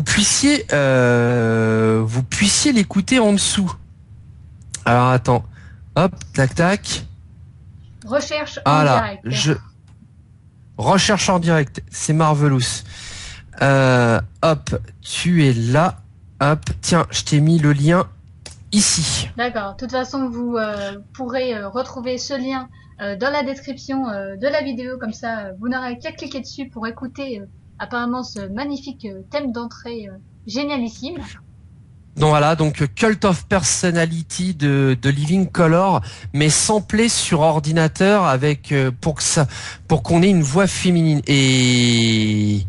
puissiez l'écouter en dessous. Alors attends, hop, tac tac. Recherche en direct. Recherche en direct, c'est marvelous. Hop, tu es là. Hop, tiens, je t'ai mis le lien ici. D'accord. De toute façon, vous pourrez retrouver ce lien dans la description de la vidéo. Comme ça, vous n'aurez qu'à cliquer dessus pour écouter apparemment ce magnifique thème d'entrée génialissime. Donc voilà, donc Cult of Personality de Living Colour, mais samplé sur ordinateur avec pour qu'on ait une voix féminine. Et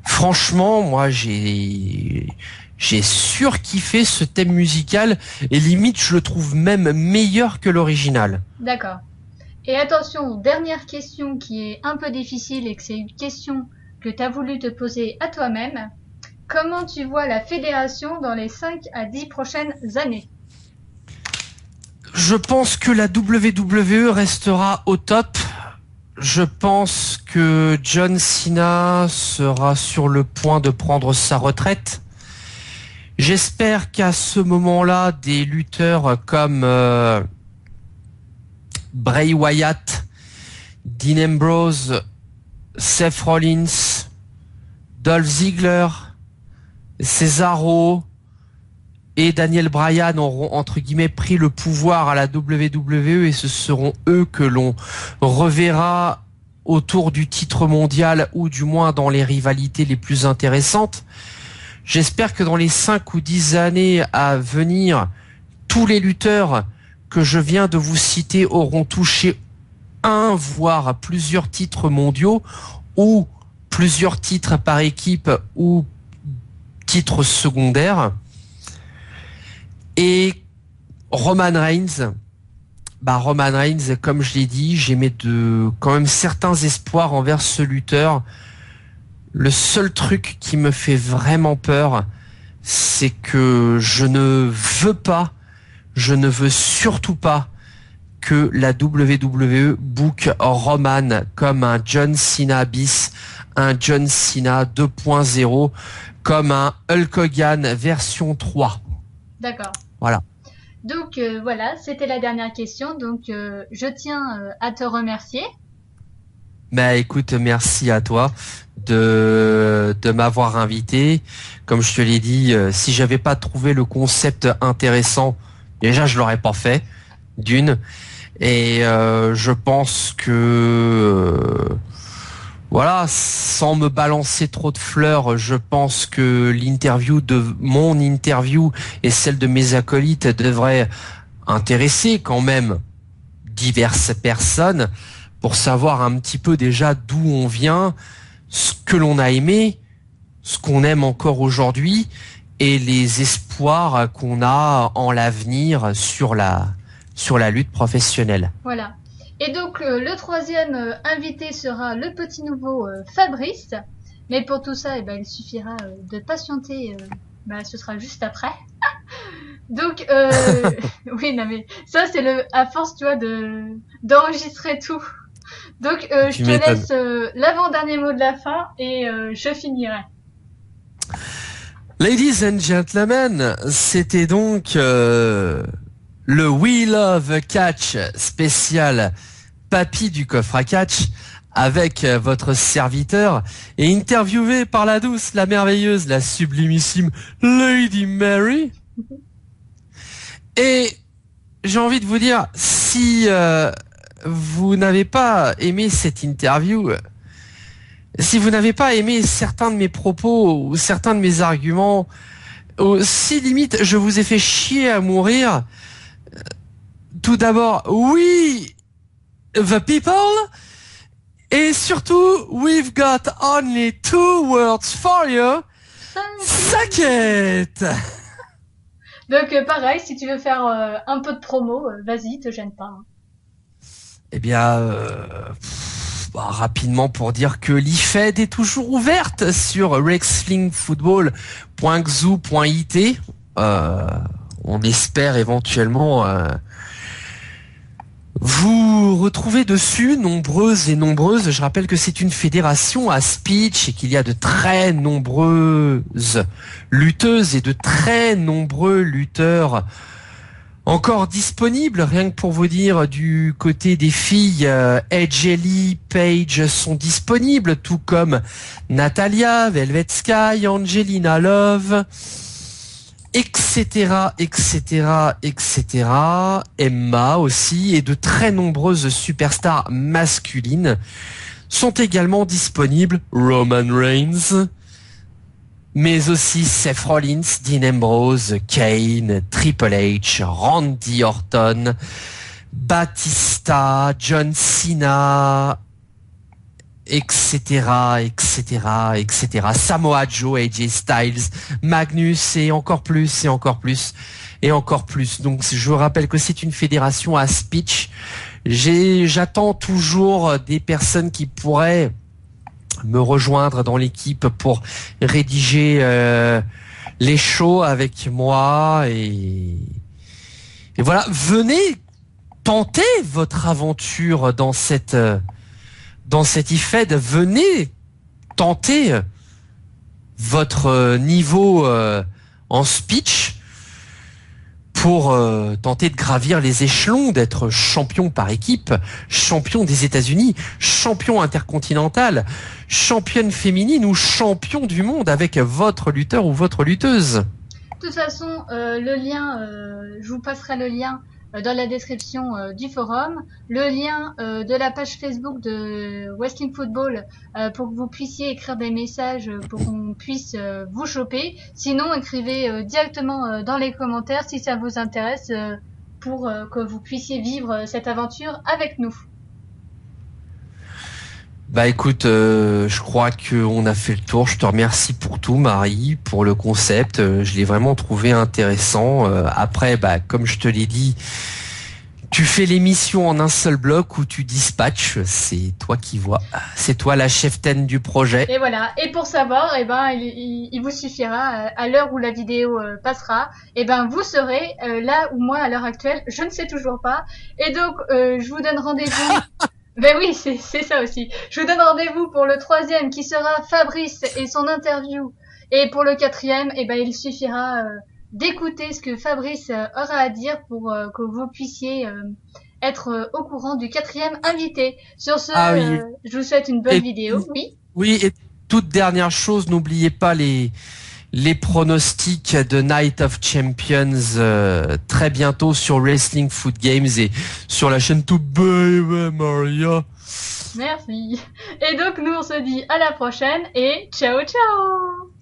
franchement, moi j'ai surkiffé ce thème musical, et limite je le trouve même meilleur que l'original. D'accord. Et attention, dernière question qui est un peu difficile, et que c'est une question que tu as voulu te poser à toi-même. Comment tu vois la fédération dans les 5 à 10 prochaines années? Je pense que la WWE restera au top. Je pense que John Cena sera sur le point de prendre sa retraite. J'espère qu'à ce moment-là, des lutteurs comme Bray Wyatt, Dean Ambrose, Seth Rollins, Dolph Ziggler, Cesaro et Daniel Bryan auront entre guillemets pris le pouvoir à la WWE et ce seront eux que l'on reverra autour du titre mondial ou du moins dans les rivalités les plus intéressantes. J'espère que dans les 5 ou 10 années à venir, tous les lutteurs que je viens de vous citer auront touché un voire plusieurs titres mondiaux ou plusieurs titres par équipe ou titres secondaires. Et Roman Reigns, comme je l'ai dit, j'émets quand même certains espoirs envers ce lutteur. Le seul truc qui me fait vraiment peur, c'est que je ne veux surtout pas que la WWE book Roman comme un John Cena bis, un John Cena 2.0, comme un Hulk Hogan version 3. D'accord. Voilà. Donc voilà, c'était la dernière question. Donc je tiens à te remercier. Bah écoute, merci à toi de m'avoir invité. Comme je te l'ai dit, si j'avais pas trouvé le concept intéressant, déjà je l'aurais pas fait. D'une. Et je pense que voilà, sans me balancer trop de fleurs, je pense que mon interview et celle de mes acolytes devrait intéresser quand même diverses personnes pour savoir un petit peu déjà d'où on vient, ce que l'on a aimé, ce qu'on aime encore aujourd'hui et les espoirs qu'on a en l'avenir sur la lutte professionnelle. Voilà. Et donc le troisième invité sera le petit nouveau Fabrice. Mais pour tout ça, il suffira de patienter. Ce sera juste après. Donc oui, non mais ça c'est à force, tu vois, d'enregistrer tout. Donc je te laisse l'avant-dernier mot de la fin et je finirai. Ladies and gentlemen, c'était donc le We Love Catch spécial Papy du coffre à catch avec votre serviteur et interviewé par la douce, la merveilleuse, la sublimissime Lady Mary. Et j'ai envie de vous dire, si vous n'avez pas aimé cette interview, si vous n'avez pas aimé certains de mes propos ou certains de mes arguments, si limite je vous ai fait chier à mourir, tout d'abord, oui, the people, et surtout, we've got only 2 words for you, suck it. Donc pareil, si tu veux faire un peu de promo, vas-y, te gêne pas. Eh bien, rapidement pour dire que l'IFED est toujours ouverte sur wrestlingfootball.xou.it. On espère éventuellement vous retrouver dessus, nombreuses et nombreuses. Je rappelle que c'est une fédération à speech et qu'il y a de très nombreuses lutteuses et de très nombreux lutteurs encore disponibles. Rien que pour vous dire, du côté des filles, Edge et Lee Page sont disponibles, tout comme Natalia, Velvet Sky, Angelina Love, etc., Emma aussi, et de très nombreuses superstars masculines sont également disponibles. Roman Reigns, mais aussi Seth Rollins, Dean Ambrose, Kane, Triple H, Randy Orton, Batista, John Cena, etc., Samoa Joe, AJ Styles, Magnus et encore plus. Donc je vous rappelle que c'est une fédération à speech. J'attends toujours des personnes qui pourraient me rejoindre dans l'équipe pour rédiger les shows avec moi et voilà, venez tentez votre aventure dans cette IFED. Venez tenter votre niveau en speech pour tenter de gravir les échelons, d'être champion par équipe, champion des États-Unis, champion intercontinental, championne féminine ou champion du monde avec votre lutteur ou votre lutteuse. De toute façon, le lien, je vous passerai le lien dans la description du forum, le lien de la page Facebook de Wrestling Football pour que vous puissiez écrire des messages pour qu'on puisse vous choper. Sinon, écrivez directement dans les commentaires si ça vous intéresse pour que vous puissiez vivre cette aventure avec nous. Bah écoute, je crois qu'on a fait le tour. Je te remercie pour tout, Marie, pour le concept. Je l'ai vraiment trouvé intéressant. Après, bah comme je te l'ai dit, tu fais l'émission en un seul bloc où tu dispatches. C'est toi qui vois. C'est toi la cheftaine du projet. Et voilà. Et pour savoir, il vous suffira à l'heure où la vidéo passera. Vous serez là où moi à l'heure actuelle, je ne sais toujours pas. Et donc, je vous donne rendez-vous. Ben oui, c'est ça aussi. Je vous donne rendez-vous pour le 3e qui sera Fabrice et son interview. Et pour le 4e, il suffira d'écouter ce que Fabrice aura à dire pour que vous puissiez être au courant du 4e invité. Sur ce, oui. Je vous souhaite une bonne vidéo. Oui. Oui, et toute dernière chose, n'oubliez pas les pronostics de Night of Champions très bientôt sur Wrestling Food Games et sur la chaîne To Baby Maria. Merci. Et donc nous on se dit à la prochaine et ciao ciao.